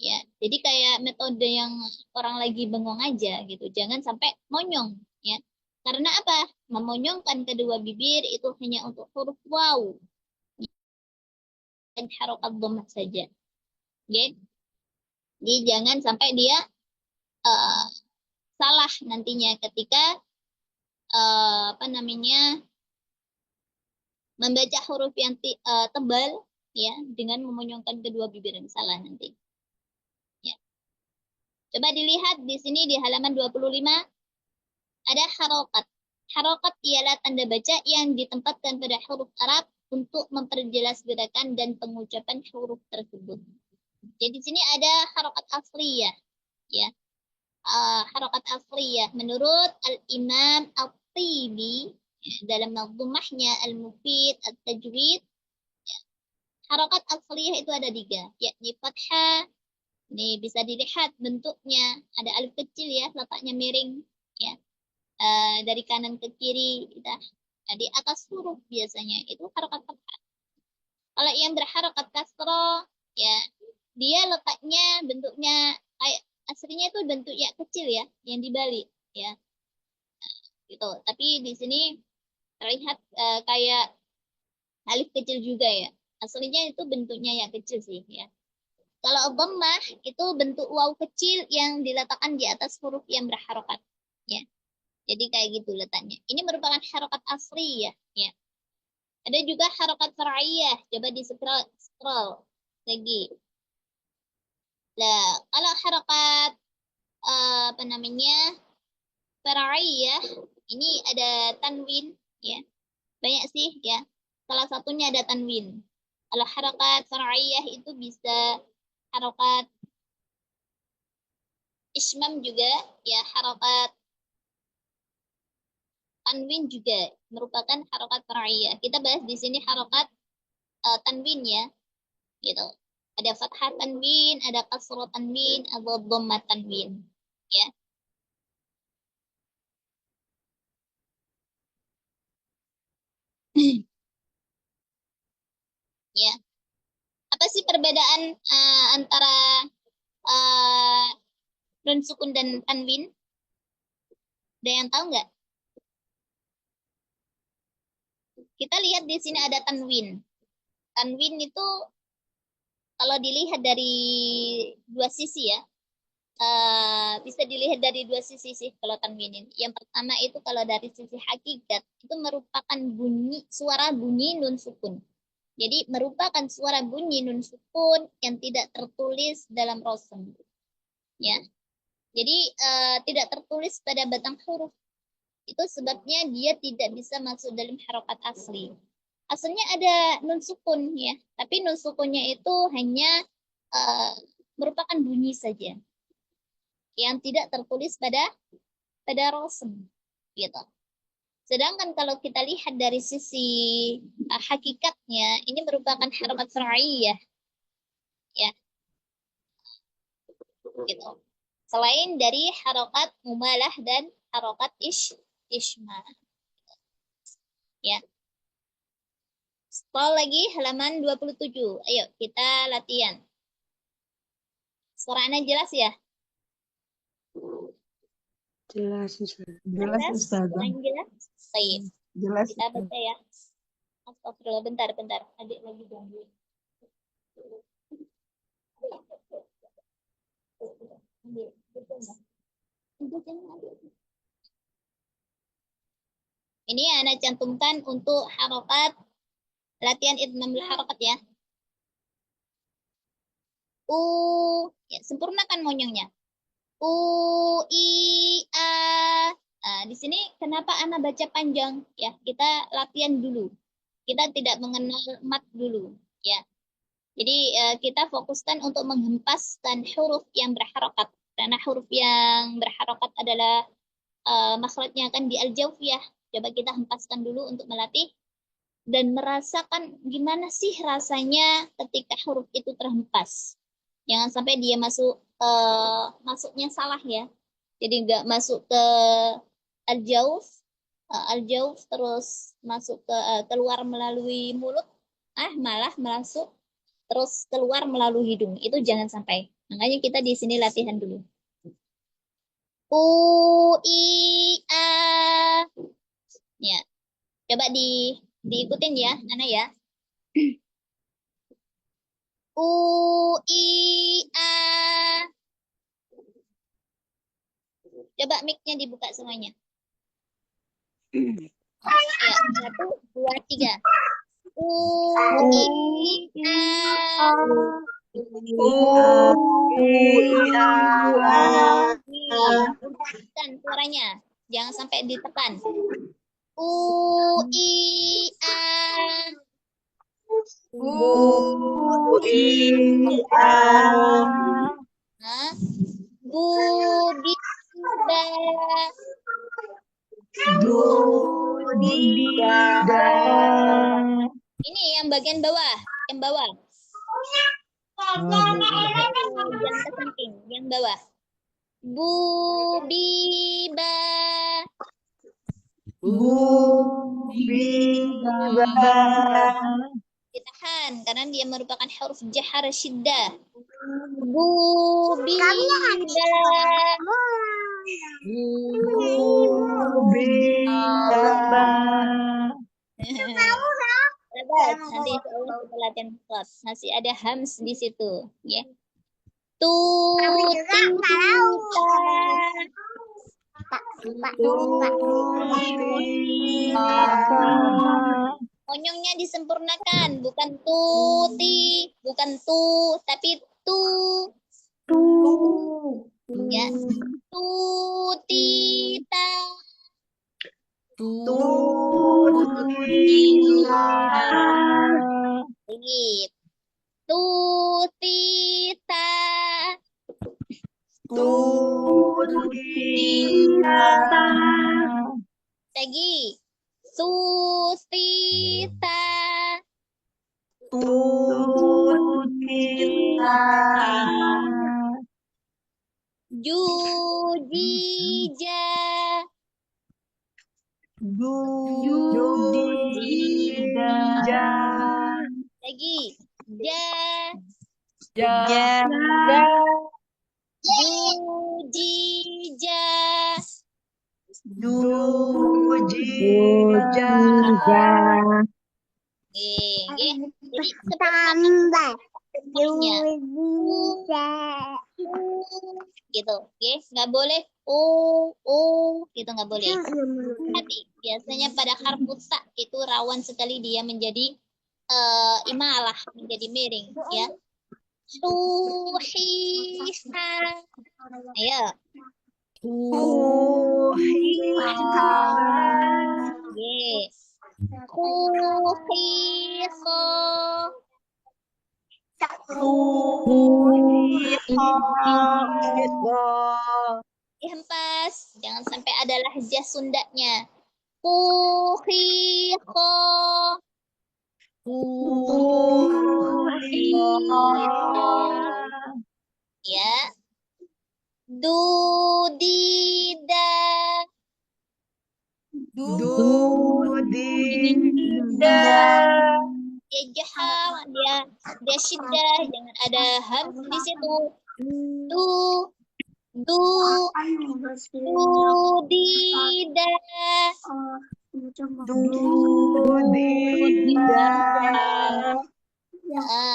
Ya, jadi kayak metode yang orang lagi bengong aja gitu. Jangan sampai monyong ya. Karena apa? Memonyongkan kedua bibir itu hanya untuk huruf waw dan harokat dhammah saja. Oke. Jadi jangan sampai dia uh, salah nantinya ketika apa namanya membaca huruf yang tebal ya dengan memonyongkan kedua bibir yang salah nanti. Ya. Coba dilihat di sini di halaman 25 ada harokat. Harokat ialah tanda baca yang ditempatkan pada huruf Arab untuk memperjelas gerakan dan pengucapan huruf tersebut. Jadi di sini ada harokat asliyah, ya. Harokat asliyah menurut Al-Imam At-Tibi dalam nazmahnya Al-Mufid At-Tajwid, ya. Harokat asliyah itu ada 3, yakni fathah. Ini bisa dilihat bentuknya, ada alif kecil ya, letaknya miring, ya. Dari kanan ke kiri, kita di atas huruf biasanya itu harokat fathah. Kalau yang berharokat kasroh, ya dia letaknya bentuknya kayak aslinya itu bentuk ya kecil ya, yang dibalik ya, gitu. Tapi di sini terlihat kayak alif kecil juga ya. Aslinya itu bentuknya ya kecil sih ya. Kalau dhammah itu bentuk waw kecil yang diletakkan di atas huruf yang berharokat ya. Jadi kayak gitu letaknya. Ini merupakan harokat asli ya. Ya. Ada juga harokat far'iyah. Coba di scroll lagi. Nah, kalau harokat apa namanya far'iyah, ini ada tanwin ya. Banyak sih ya. Salah satunya ada tanwin. Kalau harokat far'iyah itu bisa harokat ismam juga ya, harokat tanwin juga merupakan harokat far'iyah. Kita bahas di sini harokat tanwin ya, gitu. Ada fathah tanwin, ada kasroh tanwin, ada dhammah tanwin, ya. Ya. Apa sih perbedaan antara nun sukun dan tanwin? Ada yang tahu nggak? Kita lihat di sini ada tanwin. Tanwin itu kalau dilihat dari dua sisi ya, bisa dilihat dari dua sisi sih kalau tanwin ini. Yang pertama itu kalau dari sisi hakikat itu merupakan suara bunyi nun sukun. Jadi merupakan suara bunyi nun sukun yang tidak tertulis dalam rosem. Ya. Jadi tidak tertulis pada batang huruf. Itu sebabnya dia tidak bisa masuk dalam harokat asli. Aslinya ada nun sukun ya, tapi nun sukunnya itu hanya merupakan bunyi saja yang tidak tertulis pada rosem gitu. Sedangkan kalau kita lihat dari sisi hakikatnya, ini merupakan harokat far'iyah ya, gitu. Selain dari harokat mumalah dan harokat ishma ya. Scroll lagi halaman 27. Ayo kita latihan. Suaranya jelas ya? Jelas, Jelas Ustazah. Suaranya jelas? Baik. Jelas. Kita baca ya. Astagfirullah, bentar. Adik lagi ganggu. Ini Ana cantumkan untuk harokat latihan idmamul harokat ya. Ya, sempurnakan monyongnya. I A. Nah, di sini kenapa Ana baca panjang ya? Kita latihan dulu. kita tidak mengenal mat dulu, ya. Jadi kita fokuskan untuk menghempaskan huruf yang berharokat. Karena huruf yang berharokat adalah makhrajnya akan di al-jawf ya. Coba kita hempaskan dulu untuk melatih dan merasakan gimana sih rasanya ketika huruf itu terhempas. Jangan sampai dia masuknya salah ya. Jadi nggak masuk ke al-jawf, terus masuk ke keluar melalui mulut, malah masuk terus keluar melalui hidung. Itu jangan sampai. Makanya kita di sini latihan dulu. U I A. Ya. Coba diikutin ya, Ana ya. U I A. Coba mic-nya dibuka semuanya. Ya, 1, 2, 3. U I A. Tekan suaranya, jangan sampai ditekan. U I A. Nah, ini yang bagian bawah, yang bawah. Jangan ke samping, yang bawah. Bubiba. Ditahan karena dia merupakan huruf jahar syiddah. Bubiba. Sabar, nanti insya Allah kita latihan shot. Masih ada hams di situ, ya. Onyongnya disempurnakan, bukan tuti, bukan tu, tapi tu. Ya, tutita. Lagi. Tutita. Lagi. Tutita. Jujija. Lagi. Jujija. Jadi sepertinya gitu, nggak boleh gitu, nggak boleh. Hati biasanya pada harfu ta itu rawan sekali dia menjadi imalah, menjadi miring, ya. Suhiha. Ayo. Dihempas, jangan sampai ada lahjah Sundanya. Ya. Dudida. Dia jahar, dia syiddah, jangan ada hams di situ. Dudida.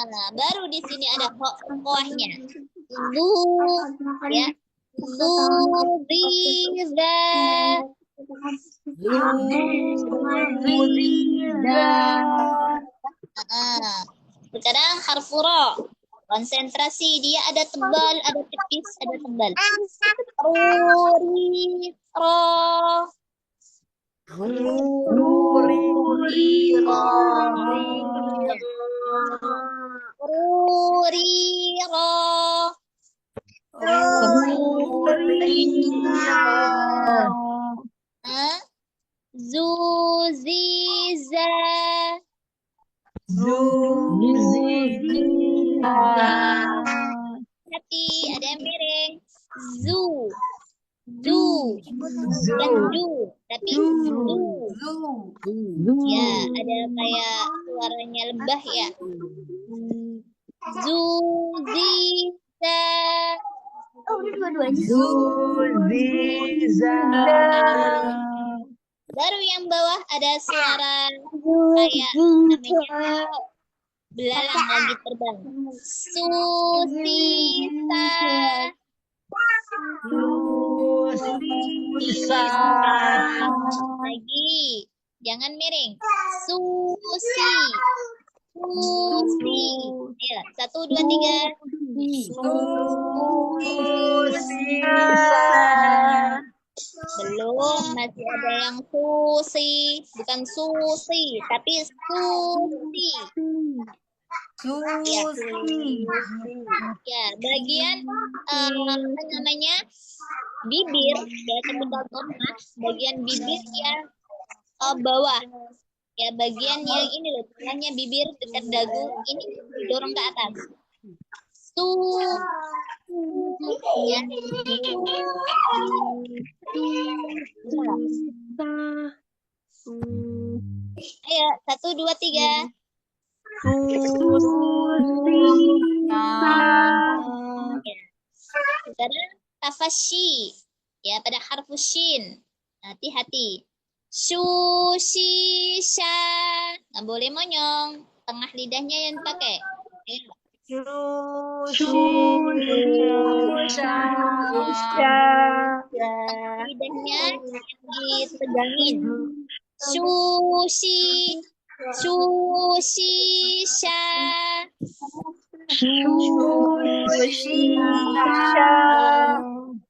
Nah, baru di sini ada koahnya. Ya. Sekarang harfu ra. Konsentrasi, dia ada tebal, ada tipis, ada tebal. Hah? Zuziza. Hati, ada yang miring. Zu. Bukan du, tapi zu. Ya, ada kayak suaranya lembah ya. Zuziza. Baru yang bawah ada suara kayak namanya belalang lagi terbang. Susisa. Lagi, jangan miring. Susi. Ya, 1, 2, 3. Belum, masih ada yang susi, bukan susi, tapi susi. Ya, bagian apa namanya bibir ya ketika koma, bagian bibir yang bawah. Ya, bagian yang ini loh, tengahnya bibir dekat dagu ini didorong ke atas. Ya. Ayo, 1, 2, 3. Sekarang tafashi ya pada harfu shin. Hati-hati. Shushisha. Nggak boleh monyong. Tengah lidahnya yang pakai. Lidahnya ditegangin. Shushisha.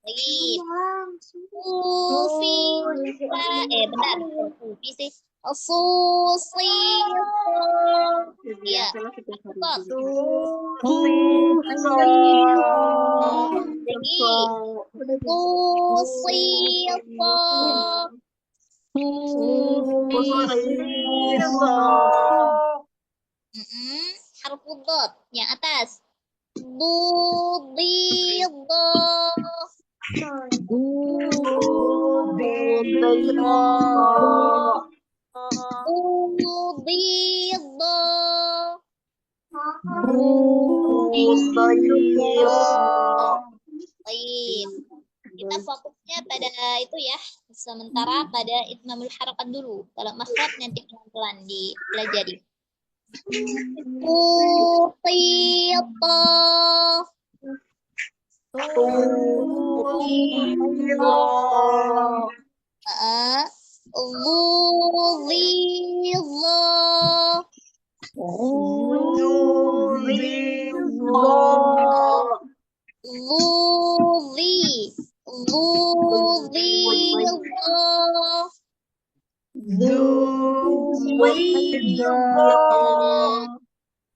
Baik. Bentar. Sufi sih. Susi. Ya. Lagi. Harfu dot yang atas. Baik. Kita fokusnya pada itu ya. Sementara pada itmamul harakat dulu. Kalau makhraj nanti pelan-pelan dipelajari.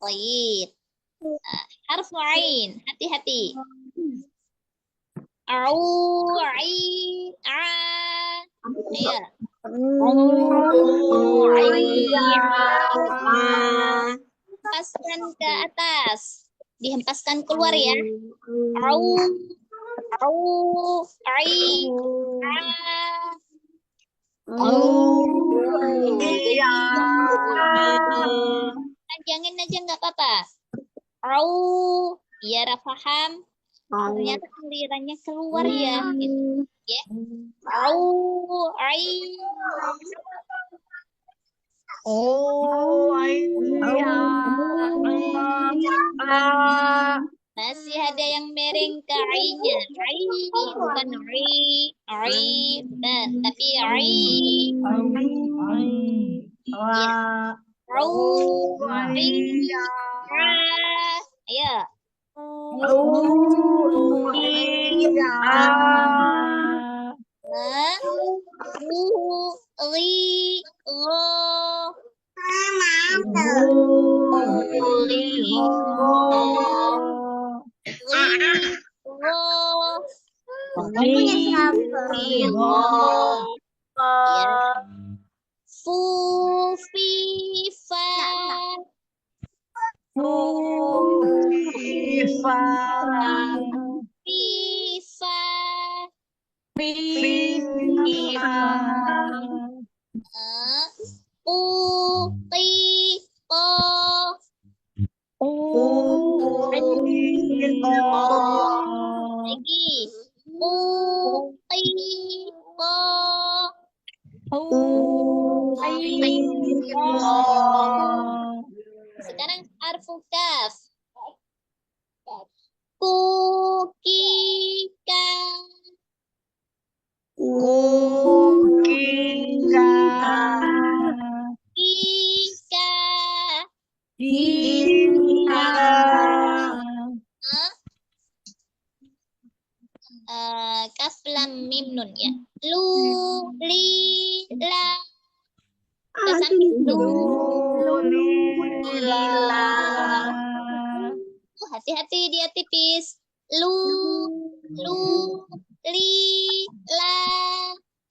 Baik. Harfu ain, hati-hati. Ayo. Hempaskan ke atas. Dihempaskan keluar ya. Panjangin aja nggak apa-apa. Biar paham. Ternyata alirannya keluar ya. Gitu. Ya. Masih ada yang miring ke ai-nya. Ai, bukan bukan, tapi ai. Ya. Ayo. Sekarang harfu kaf. Kukika. Kika. Kaf lam mim nun ya. Lu li la. Kita sambil hati-hati dia tipis. Lu li la.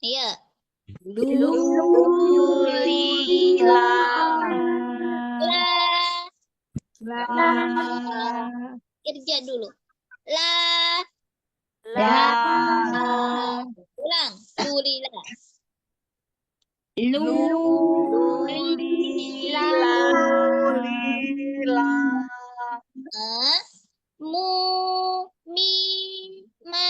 Iya. La. Kerja dulu. La. Ulang. Lulila. Mu mi ma.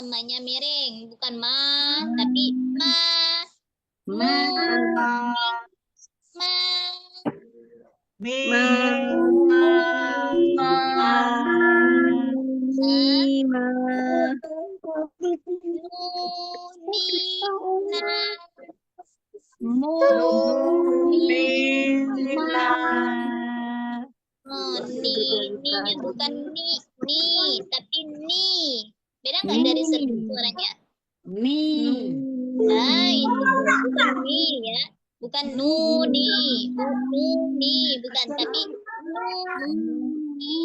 Ma-nya miring, bukan ma, tapi ma. Ma. Ni-nya bukan ni, tapi ni. Beda nggak dari suaranya? Nah, itu bukan ni ya. Bukan nu ni. Bukan, tapi nu ni.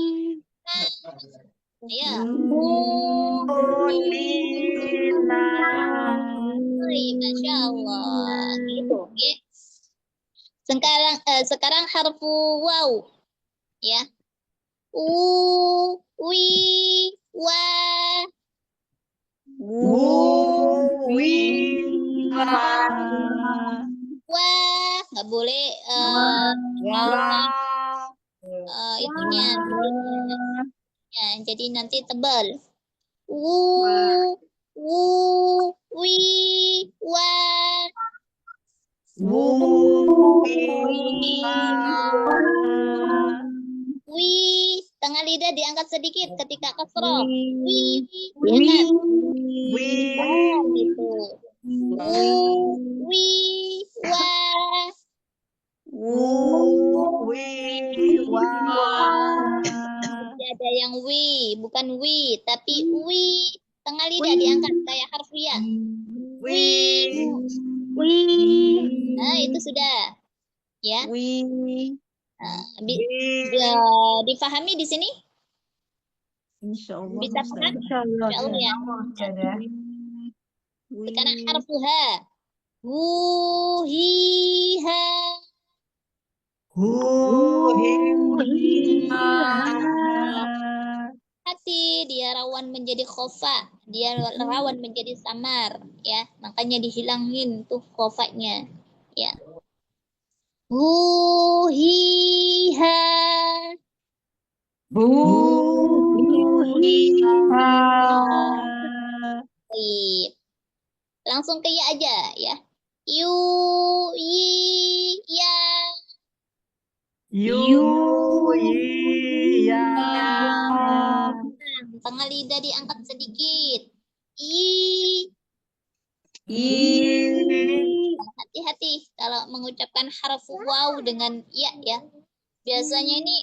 Ya. Masya Allah. Gitu. Ya. Sekarang harfu waw. Ya. Wi, wa. Wah, nggak boleh itunya. Ya, jadi nanti tebal. Wi, wa. Wi, tengah lidah diangkat sedikit ketika kasroh. Wi, diangkat. Gitu. Wi, wa. Jadi ada yang wi, bukan wi, tapi wi. Tengah lidah diangkat kayak harf ya. Wi. Nah, itu sudah. Ya. Difahami di sini? Insyaallah. Bisa paham? Insyaallah ya. Sekarang harfuha. Wuhiha. Hati dia rawan menjadi khofa, dia rawan menjadi samar, ya. Makanya dihilangin tuh khofanya, ya. Wuhiha. Baik. Langsung ke ya aja, ya. Yu, yi, ya. Tengah lidah diangkat sedikit. Hati-hati kalau mengucapkan harf waw dengan ya. Biasanya ini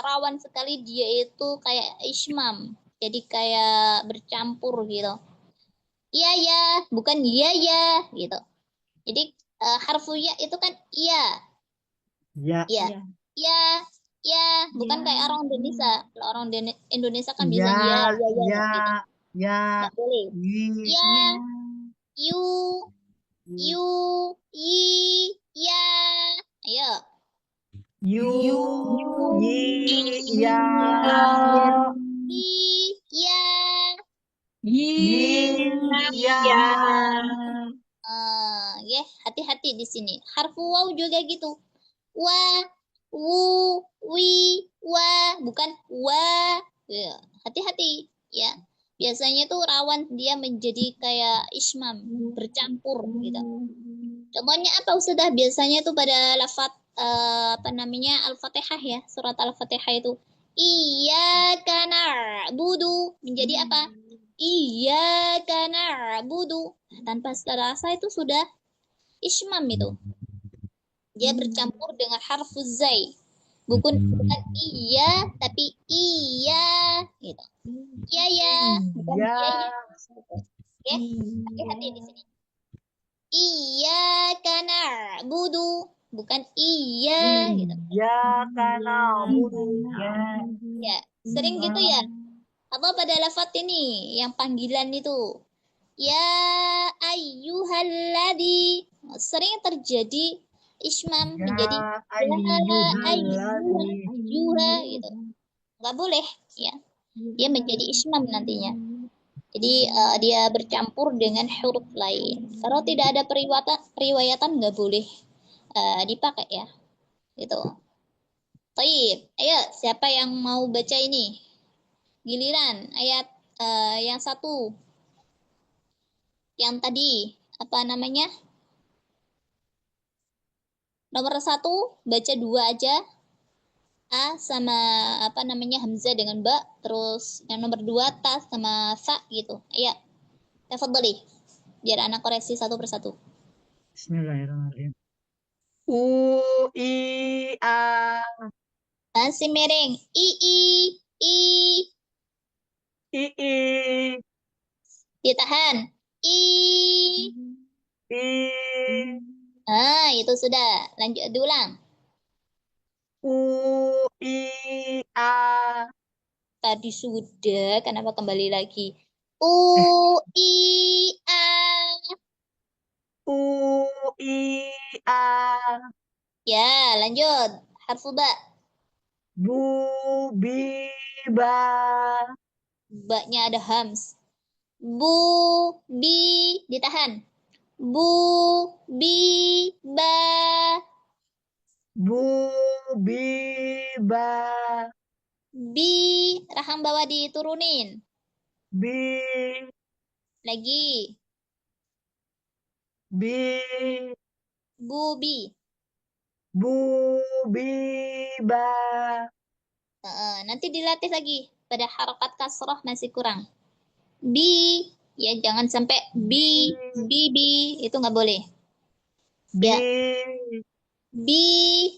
rawan sekali dia itu kayak ismam. Jadi kayak bercampur gitu. Iya ya, bukan iya ya, gitu. Jadi harfu ya itu kan iya, Ya. iya, Iya. iya, iya, bukan Ya. kayak orang Indonesia. Kalau orang Indonesia kan Ya. bilang ya, Ya. gitu. Ya. Nggak boleh. I. Ya, Ya. you, you, yi, ya. Ayo. Yu. You. Yi. Ya. I, ya. Yi. Ya. Ya. Ya, hati-hati di sini. Harfu waw juga gitu. Wa, wu, wi, wa, bukan wa. Ya, hati-hati ya. Biasanya tuh rawan dia menjadi kayak ismam, bercampur gitu. Contohnya apa Ustazah? Biasanya tuh pada lafaz apa namanya Al-Fatihah ya, surat Al-Fatihah itu Iyyaka na'budu menjadi apa? Iyyaka na'budu. Tanpa rasa itu sudah ismam itu. Dia bercampur dengan harfu zai. Bukan iya tapi iya gitu. Iya ya, bukan Ya. iya ya. Oke, hati-hati di sini. Iyyaka na'budu, bukan iya gitu. Ya. Karena budu. Ya, sering gitu ya. Apa pada lafaz ini yang panggilan itu? Ya ayyuhalladi. Sering terjadi ismam Ya. menjadi ya Ayyuhalladzim. ayyuha gitu. Nggak boleh ya. Dia menjadi ismam nantinya. Jadi dia bercampur dengan huruf lain. Kalau tidak ada periwayatan nggak boleh dipakai ya. Gitu. Baik, ayo siapa yang mau baca ini? Giliran ayat yang satu, yang tadi apa namanya? Nomor satu baca dua aja. A sama apa namanya Hamzah dengan ba, terus yang nomor dua ta sama sa gitu. Ayo, tafadhali. Biar anak koreksi satu persatu. Bismillahirrahmanirrahim. U I A Masih miring. I I ditahan. I. I Ah, itu sudah. Lanjut diulang. U I A Tadi sudah, kenapa kembali lagi? U I A. U I A Ya, lanjut. Harfu ba. Bu Bi Ba Ba-nya ada hams. Bu bi ditahan. Bu bi ba. Bu Bi Ba Bi rahang bawah diturunin. Bi Lagi. Bi Bu bi. Bu Bi Ba Nanti dilatih lagi. Pada harokat kasroh masih kurang. Bi. Ya, jangan sampai bi. Itu nggak boleh. Bi Ya, bi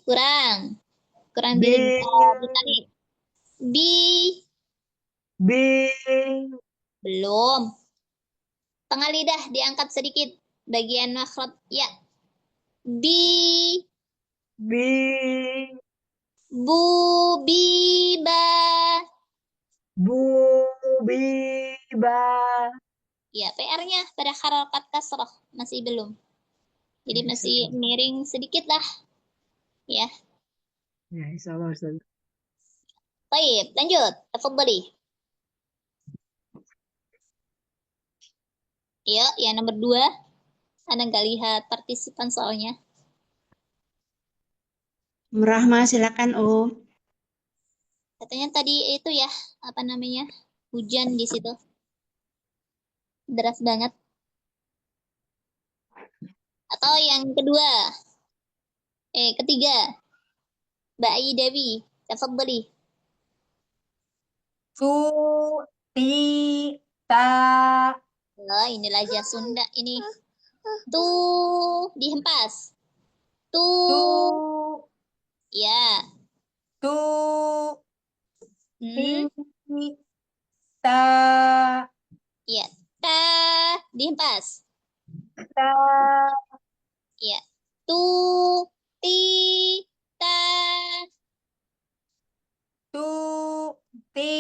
kurang. Kurang Bi ditarik. Bi Bi belum. Tengah lidah diangkat sedikit. Bagian makhraj ya. Bi Bi bu bi ba. Bu Bi Ba Ya, PR-nya pada harokat kasroh masih belum. Jadi masih miring sedikit lah. Ya. Ya, insya Allah Ustaz. Baik, lanjut. Tafadhali. Ya, yang nomor 2. Anda nggak lihat partisipan soalnya. Merahma silakan Om. Katanya tadi itu ya, apa namanya? Hujan di situ. Deras banget. Atau yang kedua. Ketiga. Mbak Ai Dewi. Tafadhali. Su. Ti. Ta. Oh, inilah jas Sunda ini. Tuh, dihempas. Tu. Tuh. Ya. Tu. Hmm. Ti. Ta. Ya. Ta, dihempas. Ta. Ya. Tu, ti, ta. Tu. Ti.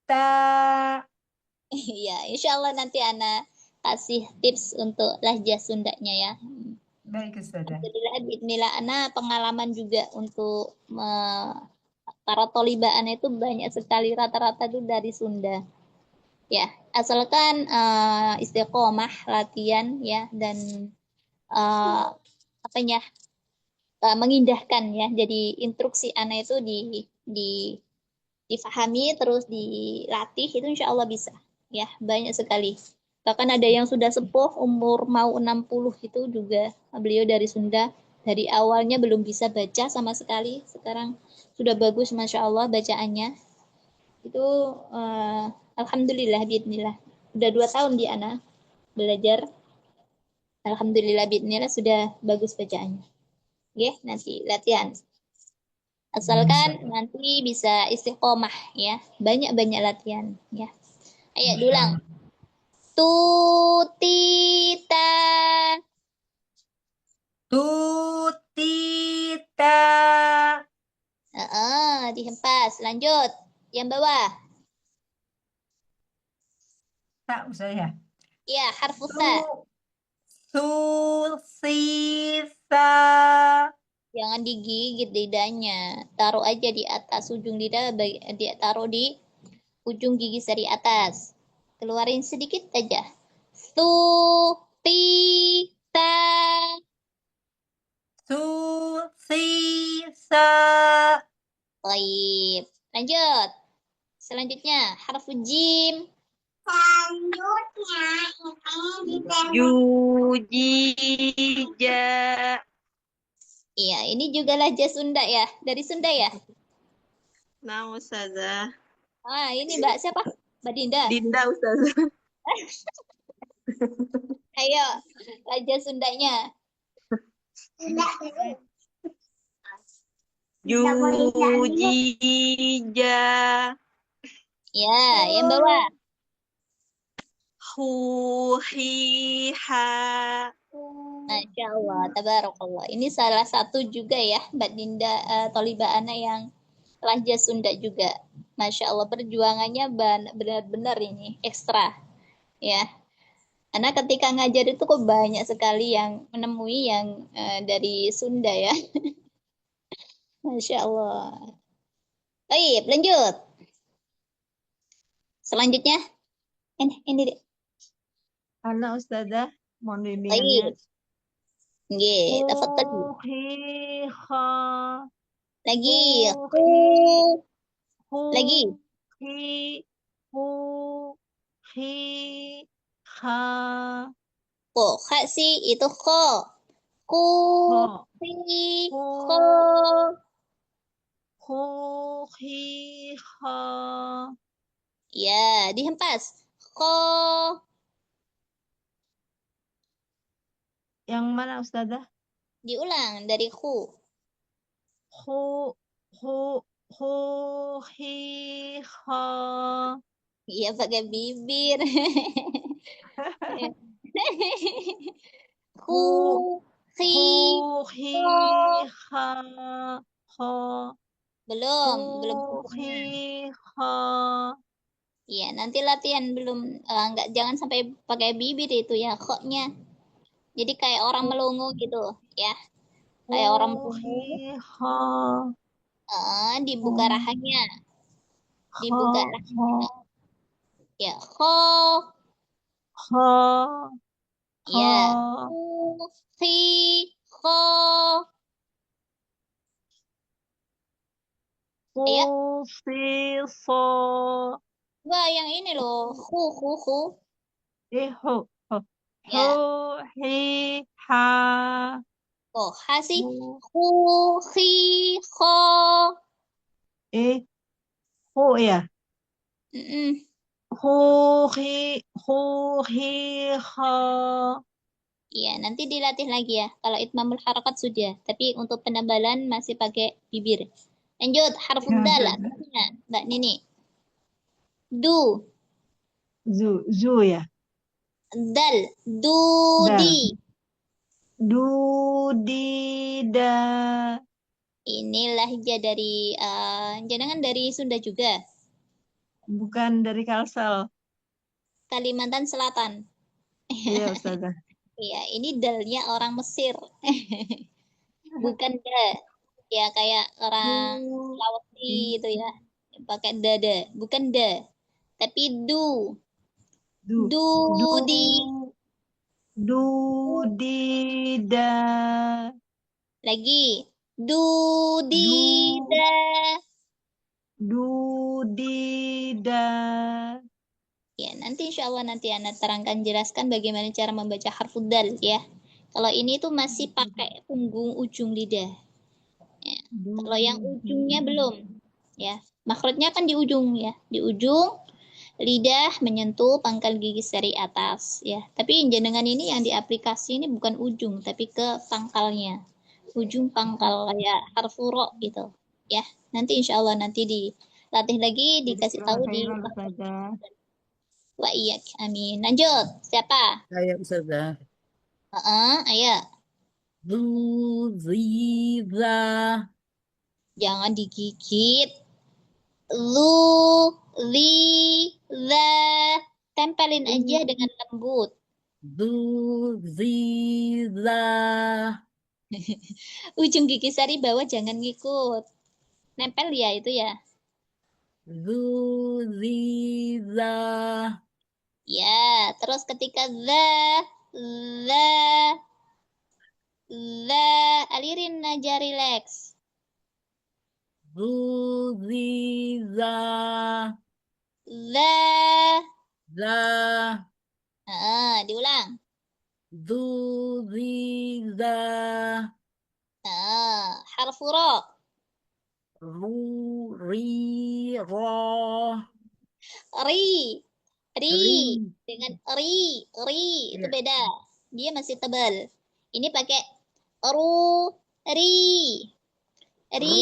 Ta. Ya, insya Allah nanti Ana kasih tips untuk lahjah Sundanya ya. Baik, Ustazah. Alhamdulillah, bismillah, Ana pengalaman juga untuk para tolibaan itu banyak sekali rata-rata itu dari Sunda. Ya, asalkan istiqomah latihan ya dan eh, apa ya mengindahkan ya. Jadi instruksi Ana itu di difahami terus dilatih itu insya Allah bisa ya banyak sekali. Bahkan ada yang sudah sepuh umur mau 60 itu juga beliau dari Sunda. Dari awalnya belum bisa baca sama sekali, sekarang sudah bagus Masya Allah bacaannya. Itu Alhamdulillah bismillah. Udah 2 tahun di Ana belajar. Alhamdulillah bismillah sudah bagus bacaannya. Oke, nanti latihan. Asalkan Masya Allah. nanti bisa istiqomah ya. Banyak-banyak latihan ya. Ayo Masya diulang. Allah. Tutita. Tutita. Dihempas. Lanjut. Yang bawah. Tak, Ustazah. Ya, harfu Tu. ta. Su. Si. Sa. Jangan digigit lidahnya. Taruh aja di atas ujung lidah. Taruh di ujung gigi seri atas. Keluarin sedikit aja. Tu. Ti. Ta. Su. Si. Sa. Baik. Lanjut. Selanjutnya, harfu jim. Jujija. Iya, ini juga lahjah Sunda ya. Dari Sunda ya. Nah, Ustazah. Ini Mbak siapa? Mbak Dinda. Dinda, Ustazah. Ayo, lahjah Sundanya. Jujija. Ya, yang bawah. Huhiha. Masya Allah, tabarakallah. Ini salah satu juga ya, Mbak Dinda Toliba Ana yang lahjah Sunda juga. Masya Allah, perjuangannya benar-benar ini ekstra. Ya, karena ketika ngajar itu kok banyak sekali yang menemui yang dari Sunda ya. Masya Allah. Baik, lanjut. Selanjutnya, ini deh. Anak Ustazah, mohon bimbingannya. Baik. Nggih, tafadhali. Huhiha. Lagi. Huhi. Lagi. Huhi. Huhi. Ha. Ha sih itu kho. Ku Ho. hi Hu. kho. Huhiha. Ya, dihempas. Kho. Yang mana Ustazah? Diulang dari khu. Hu. Hu. Huhiha. Iya, pakai bibir. Ku Hu. hi kho. Huhiha. Ho. Belum sempurna. Huhiha. Iya, nanti latihan belum nggak jangan sampai pakai bibir itu ya kho-nya. Jadi kayak orang melongo gitu, ya. Kayak orang melongo, Huhiha. dibuka rahangnya, dibuka Ha. rahangnya. Ya, kho, Ha. ya. Ha. Ku, hi, kho. Ya, Hufifa. wah yang ini loh, khu. Hu. Hu. Ya, Huhiha. oh, ha sih. Hu. Ku, hi, kho. Hu ya. Mm-mm. Huhiha. Iya, nanti dilatih lagi ya. Kalau itmamul harakat sudah, tapi untuk penebalan masih pakai bibir. Lanjut, harfu Ya, dal. Ustazah. Atasnya, Mbak Nini. Du. Zu ya. Dal. Dudi. Dudida. Ini lahja dari jangan dari Sunda juga. Bukan dari Kalsel. Kalimantan Selatan. Iya, Ustazah. Iya, ini dalnya orang Mesir. Bukan da. Ya kayak orang Sulawesi itu ya. Pakai dada, bukan da. Tapi du. Du. Dudi. Dudida. Lagi. Dudida. Dudida. Ya, nanti insya Allah nanti Anda terangkan jelaskan bagaimana cara membaca harfu dal ya. Kalau ini tuh masih pakai punggung ujung lidah. Ya. Kalau yang ujungnya belum ya. Makhrajnya kan di ujung ya. Di ujung lidah menyentuh pangkal gigi seri atas ya. Tapi jenengan ini yang di aplikasi ini bukan ujung tapi ke pangkalnya. Ujung pangkal kayak harfu ro gitu ya. Nanti insya Allah nanti dilatih lagi dikasih tahu di wa iya, amin. Lanjut, siapa? Saya Ustazah. Ayo. Zuziza. Jangan digigit. Lu, li, za. Tempelin aja dengan lembut. Zuziza. Ujung gigi sari bawah jangan ngikut. Nempel ya itu ya. Zuziza. Ya, terus ketika za, alirin aja relax. Zuziza. Za, Za. diulang. Zuziza. Harfu ro. Ru. Ri. Ro. Ri. Ri. Ri. Dengan ri. Itu Ya. beda. Dia masih tebal. Ini pakai ru. Ri. Ri.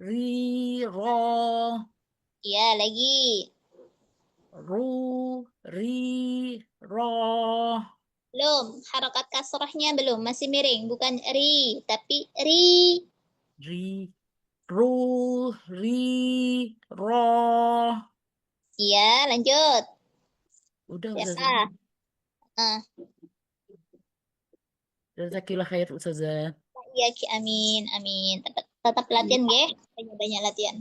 Ri. Ro. Ya, lagi. Ru. Ri. Ro. Belum. Harokat kasrahnya belum. Masih miring. Bukan ri. Tapi ri. Ri. Ru. Ri. Ro. Iya, lanjut. Udah Siapa? Ustazah. Jazakallah khair Ustazah. Iya, Ki. Amin. Amin. Tetap latihan, ya. Banyak-banyak latihan.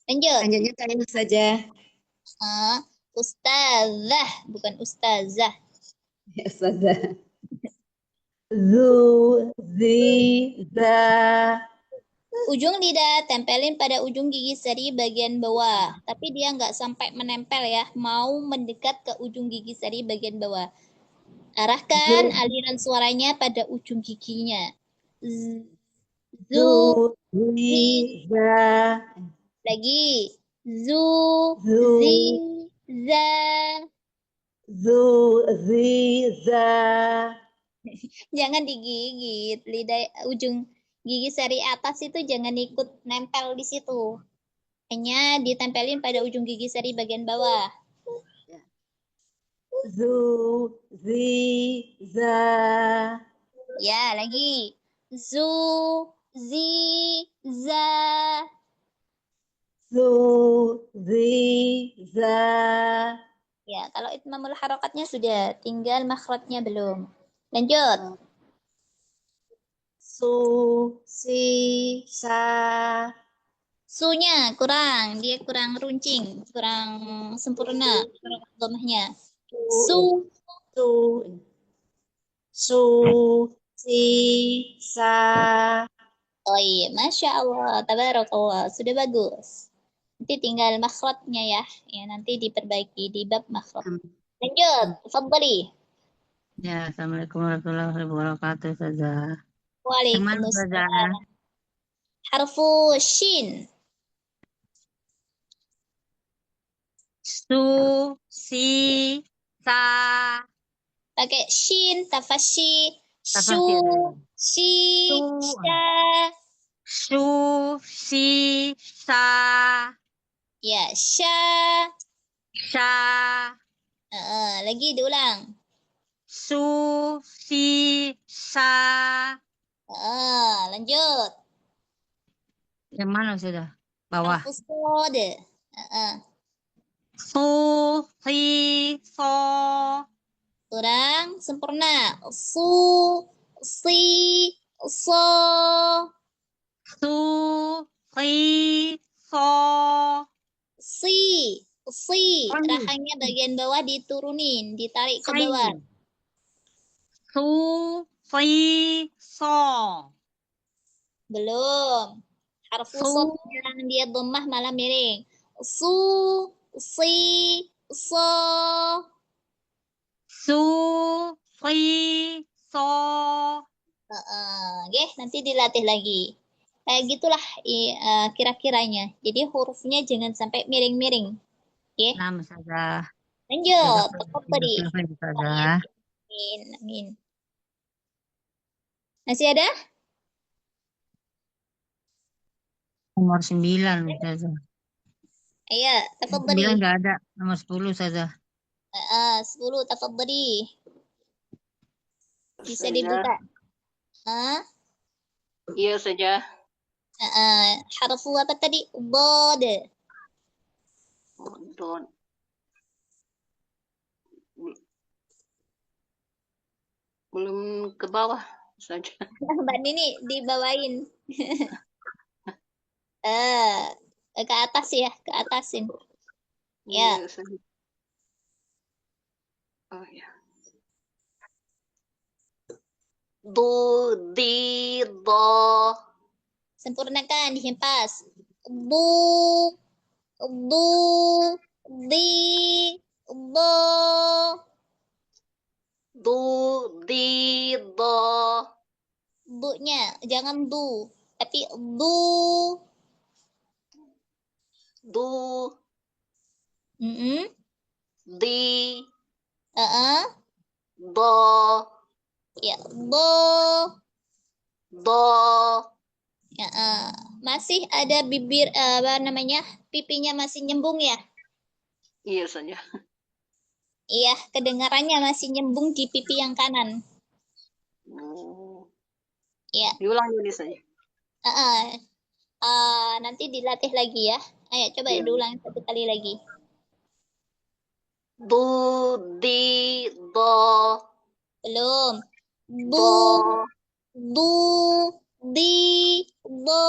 Lanjut. Lanjutnya saya saja. Ustazah. Bukan ustazah. Ya, Ustazah. Zu, zi, za. Ujung lidah tempelin pada ujung gigi seri bagian bawah. Tapi dia nggak sampai menempel ya. Mau mendekat ke ujung gigi seri bagian bawah. Arahkan aliran suaranya pada ujung giginya. Zu, zi, za. lagi. Zu, Zu, zi, za. zu, zi, za. Jangan digigit. Lidah ujung gigi seri atas itu jangan ikut nempel di situ. Hanya ditempelin pada ujung gigi seri bagian bawah. Zu, zi, za. Ya, lagi. Zu, zi, za. Zu, zi, za. Ya, kalau itmamul harokatnya sudah, tinggal makhrajnya belum. Lanjut. Su, si, sa. Sunya kurang, dia kurang runcing, kurang sempurna domahnya. Su, Su, su, si, sa. oh iya, Masya Allah, tabarakallah, sudah bagus. Nanti tinggal makhrajnya ya. Ya, nanti diperbaiki di bab makhraj. Lanjut, fadhali. Ya, Assalamualaikum warahmatullahi wabarakatuh Ustazah. Waalaikumsalam. Harfu shin. Su, si, sa. Pakai shin, tafashi, Tafashi. shu, shi, Su. sha. Su, si, sa. Ya, sha. Sha. Lagi diulang. Su, si, sa. Lanjut. Yang mana sudah? Bawah. Harfu shod. Su, si, so. Kurang sempurna. Su, si, so. Su, si, so. Si, si. Si, Rahangnya bagian bawah diturunin, ditarik ke si. bawah. Su, si, so. Belum. Harfu shod Su, yang dia dhammah malah miring. Su, si, so. su, si, so. Oke, nanti dilatih lagi. Kayak gitulah kira-kiranya. Jadi hurufnya jangan sampai miring-miring. Oke, Nama saja. lanjut. Tafadhali. Jazakallah Wa saja. iyyakum. Amin. Amin. Masih ada? Nomor 9 saja. Ayo, Nomor tafadhali. 9 nggak ada. Nomor 10 saja. 10, tafadhali. Bisa Ustazah. dibuka. Iya saja. Harfu apa tadi? Bod. Don. Belum ke bawah saja. Mbak Nini dibawain. Ke atas ya, ke atasin. Ya. Iya saja. Oh ya. Do, di, do. Sempurnakan, dihempas. Bu, bu, di, bo. Do, di, do. Bu-nya, jangan du. Tapi du. Do, Mm-mm. di, Uh-uh. do, Ya, bo. do. Ya, masih ada bibir, apa namanya, pipinya masih nyembung ya? Iya saja. Iya, kedengarannya masih nyembung di pipi yang kanan. Oh. Ya, Diulang dulu saja. nanti dilatih lagi ya. Ayo, coba Iya. diulang satu kali lagi. Do, di, do, Belum. Bu, do, du, di, bo.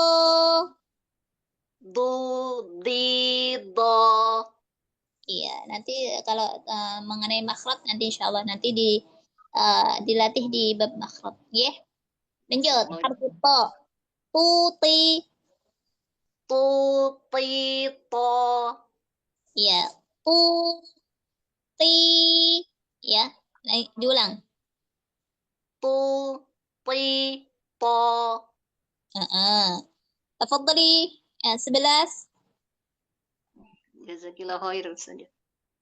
do, di, do. Iya, nanti kalau mengenai makhraj nanti insya Allah nanti dilatih di bab makhraj. Ya, lanjut. Insyaallah. Harfu to. Tuti. Tu, ti, to. Ya, tu, ti. Ya, diulang. Tu, ti, to. Tafadhali. 11. Jazakillah khairan saja.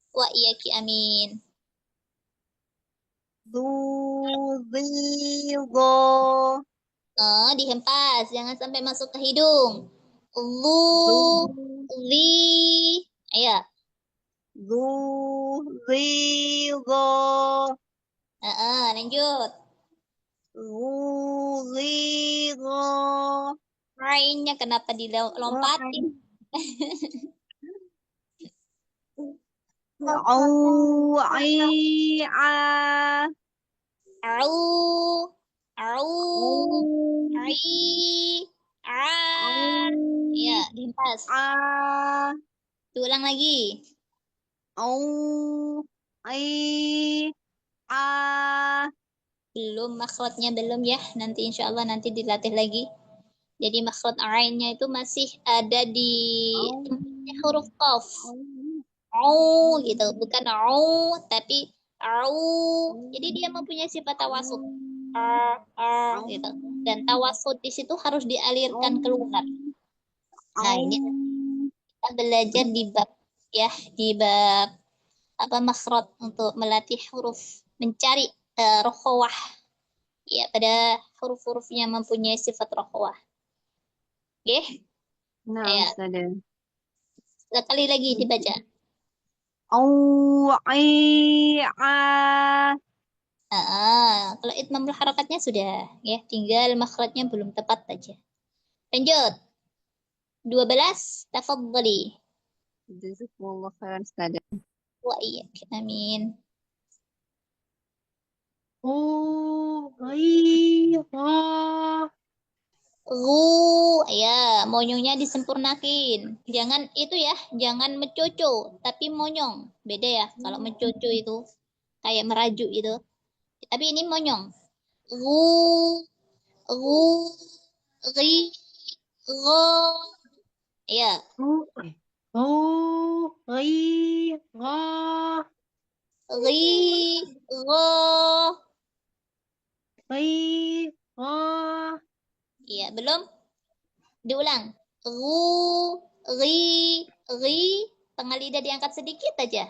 Wa iyaki amin. Du, di, go. Dihempas, jangan sampai masuk ke hidung. Lu, Du, li. Ayo. du, di, go. Lanjut. Du, di, go. Rainnya kenapa dilompatin? Au, ai, a. Au, au, ai, a. Ya, dihempas. A, Diulang lagi. au, ai, a. Belum makhrajnya belum ya. Nanti insya Allah nanti dilatih lagi. Jadi makhraj ainnya itu masih ada di tempatnya huruf qaf. Au gitu, bukan au tapi au. Jadi dia mempunyai sifat tawasud. Gitu. Dan tawasud di situ harus dialirkan keluar. Nah, ini kita belajar di bab ya, di bab apa makhraj untuk melatih huruf mencari rokhawah. Ya, pada huruf-huruf yang mempunyai sifat rokhawah. Oke? Nah, Ya, Ustazah. sekali lagi dibaca. أوعيعا. Kalau itmamul harakatnya sudah, ya, tinggal makhrajnya belum tepat aja. Lanjut. 12, tafadhali. Jazakumullah khairan Ustazah. Wa iyyak. Amin. Ghairah. Ya, monyongnya disempurnakin. Jangan itu ya, jangan mencucu, tapi monyong. Beda ya, kalau mencucu itu kayak merajuk itu. Tapi ini monyong. Ru, ru, ri, ro. Ya, Ghairah. ri, ro. Ghairah. Ya, belum? Diulang. Ru, ri, ri. Tengah lidah diangkat sedikit aja.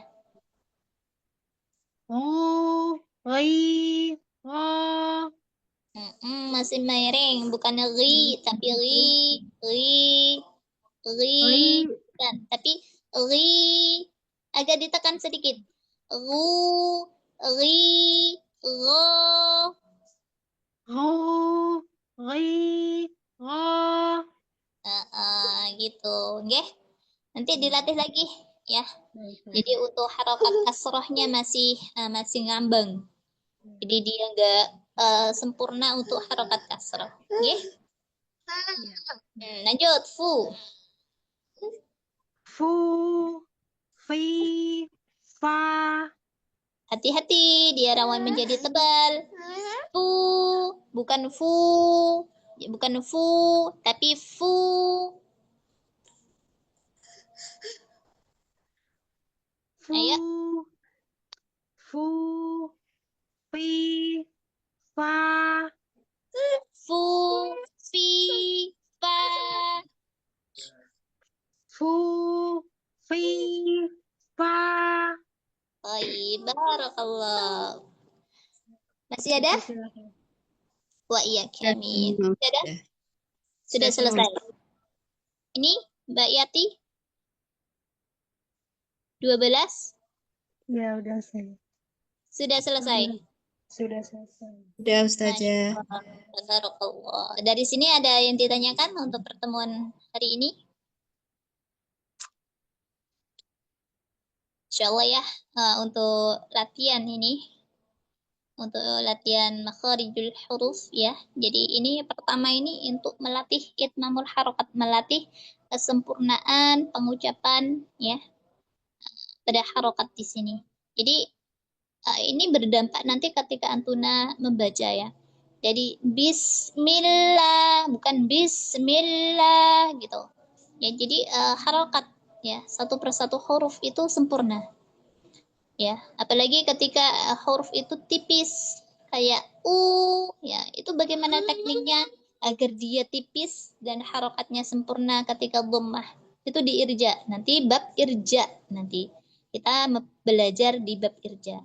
Ghairah. Masih miring, bukan ri, tapi ri, kan. Tapi ri agak ditekan sedikit. Ru, ri, ro. Ghairah. Gitu, nggih. Nanti dilatih lagi, ya. Jadi untuk harokat kasrohnya masih ngambang. Jadi dia enggak sempurna untuk harokat kasroh, nggih. Lanjut, fu. Fu. Fi. Fa. Hati-hati, dia rawan menjadi tebal. Fu, bukan fu. Bukan fu, tapi fu. Ayo. Fu. Fi. Fa. Fu, fi, fa. Fu. Fi. Fa. Baik, barakallah. Masih ada? Wa iya, amin. Sudah? Sudah selesai. Ini Mbak Yati? 12? Ya, udah saya. Sudah selesai. Sudah selesai. Udah Ustazah. Barakallah. Dari sini ada yang ditanyakan untuk pertemuan hari ini? Insyaallah ya, untuk latihan ini, untuk latihan makharijul huruf ya. Jadi ini pertama ini untuk melatih itmamul harokat, melatih kesempurnaan pengucapan ya pada harokat di sini. Jadi ini berdampak nanti ketika Antuna membaca ya. Jadi bismillah, bukan bismillah gitu. Ya, jadi harokat ya, satu persatu huruf itu sempurna. Ya, apalagi ketika huruf itu tipis kayak ya, itu bagaimana tekniknya agar dia tipis dan harokatnya sempurna ketika dhammah. Itu di irja. Nanti bab irja nanti. Kita belajar di bab irja.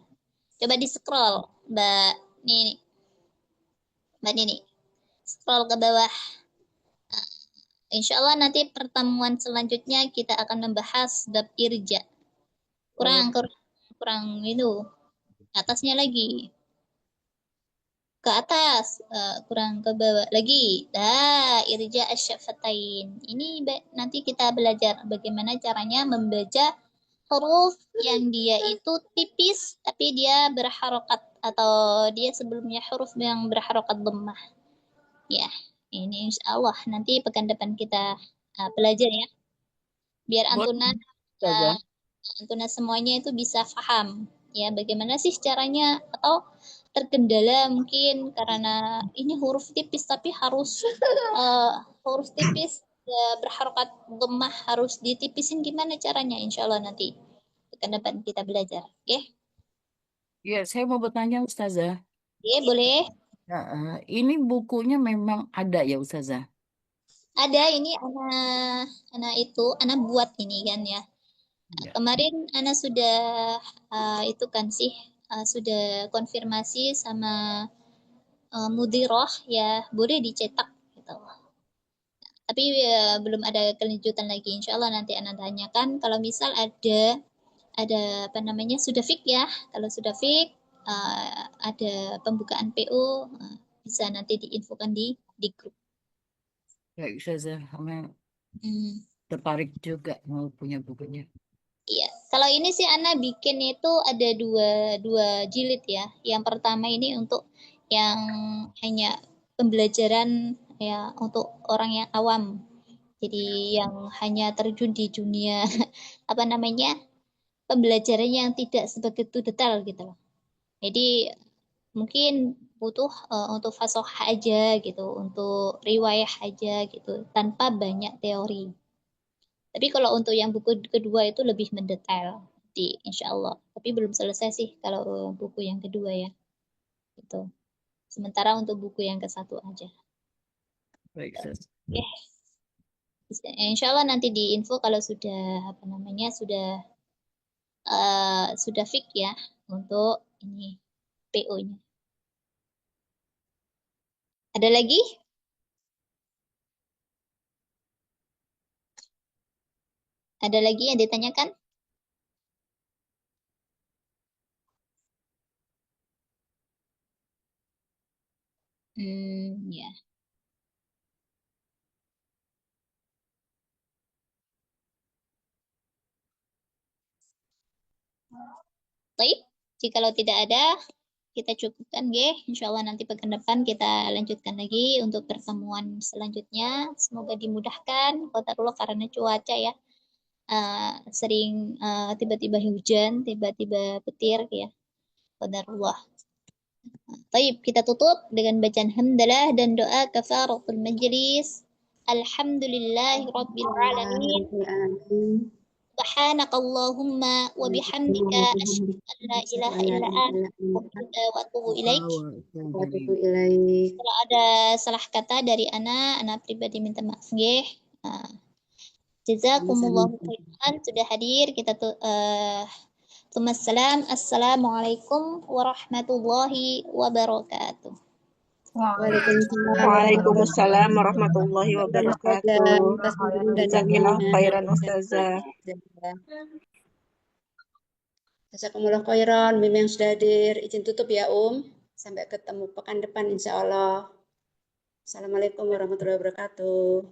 Coba di scroll, Mbak Nini. Mbak Nini. Scroll ke bawah. Insya Allah nanti pertemuan selanjutnya kita akan membahas bab irja. Kurang itu. Atasnya lagi. Ke atas, kurang ke bawah lagi. Irja asyafatain. Ini nanti kita belajar bagaimana caranya membaca huruf yang dia itu tipis tapi dia berharokat, atau dia sebelumnya huruf yang berharokat dhammah. Ya, ini insya Allah nanti pekan depan kita belajar ya. Biar Antuna semuanya itu bisa paham ya bagaimana sih caranya, atau terkendala mungkin karena ini huruf tipis tapi harus huruf tipis berharokat dhammah harus ditipisin, gimana caranya, insya Allah nanti pekan depan kita belajar. Oke? Ya, saya mau bertanya Ustazah. Oke, boleh. Ini bukunya memang ada ya Ustazah? Ada, ini anak buat ini kan ya. Ya. Kemarin Ana sudah itu kan sih sudah konfirmasi sama mudiroh ya, boleh dicetak gitu. Tapi belum ada kelanjutan lagi. Insya Allah nanti Ana tanyakan kalau misal ada ada apa namanya sudah fix ya. Kalau sudah fix ada pembukaan PO bisa nanti diinfokan di grup. Baik, Ustazah. Kami Hmm. tertarik juga mau punya bukunya. Iya, kalau ini sih Ana bikin itu ada dua jilid ya. Yang pertama ini untuk yang hanya pembelajaran ya untuk orang yang awam. Jadi yang hanya terjun di dunia apa namanya pembelajaran yang tidak sebegitu detail gitu loh. Jadi mungkin butuh untuk fasohah aja gitu, untuk riwayah aja gitu, tanpa banyak teori. Tapi kalau untuk yang buku kedua itu lebih mendetail di insya Allah. Tapi belum selesai sih kalau buku yang kedua ya. Gitu. Sementara untuk buku yang ke satu aja. Baik, Ustazah. Oke. Insya Allah nanti diinfo kalau sudah apa namanya sudah fix ya untuk ini PO-nya. Ada lagi? Ada lagi yang ditanyakan? Ya. Baik, jikalau tidak ada, kita cukupkan, nggih. Insya Allah nanti pekan depan kita lanjutkan lagi untuk pertemuan selanjutnya. Semoga dimudahkan, qadarullah karena cuaca ya. Sering tiba-tiba hujan, tiba-tiba petir ya. Qadarullah. Baik, kita tutup dengan bacaan hamdalah dan doa kafaratul majlis. Alhamdulillahi rabbil alamin. سبحانك اللهم وبحمدك أشهد أن لا إله إلا أنت وأتوب إليك. Kalau ada salah kata dari Ana pribadi minta maaf nggih. Jazakumullahu khairan sudah hadir. Kita tuh Assalamualaikum warahmatullahi wabarakatuh. Waalaikumsalam warahmatullahi wabarakatuh. Jazakallah khairan Ustazah. Jazakumullah khairan, Mim yang sudah hadir. Izin tutup ya Sampai ketemu pekan depan insya Allah. Assalamualaikum warahmatullahi wabarakatuh.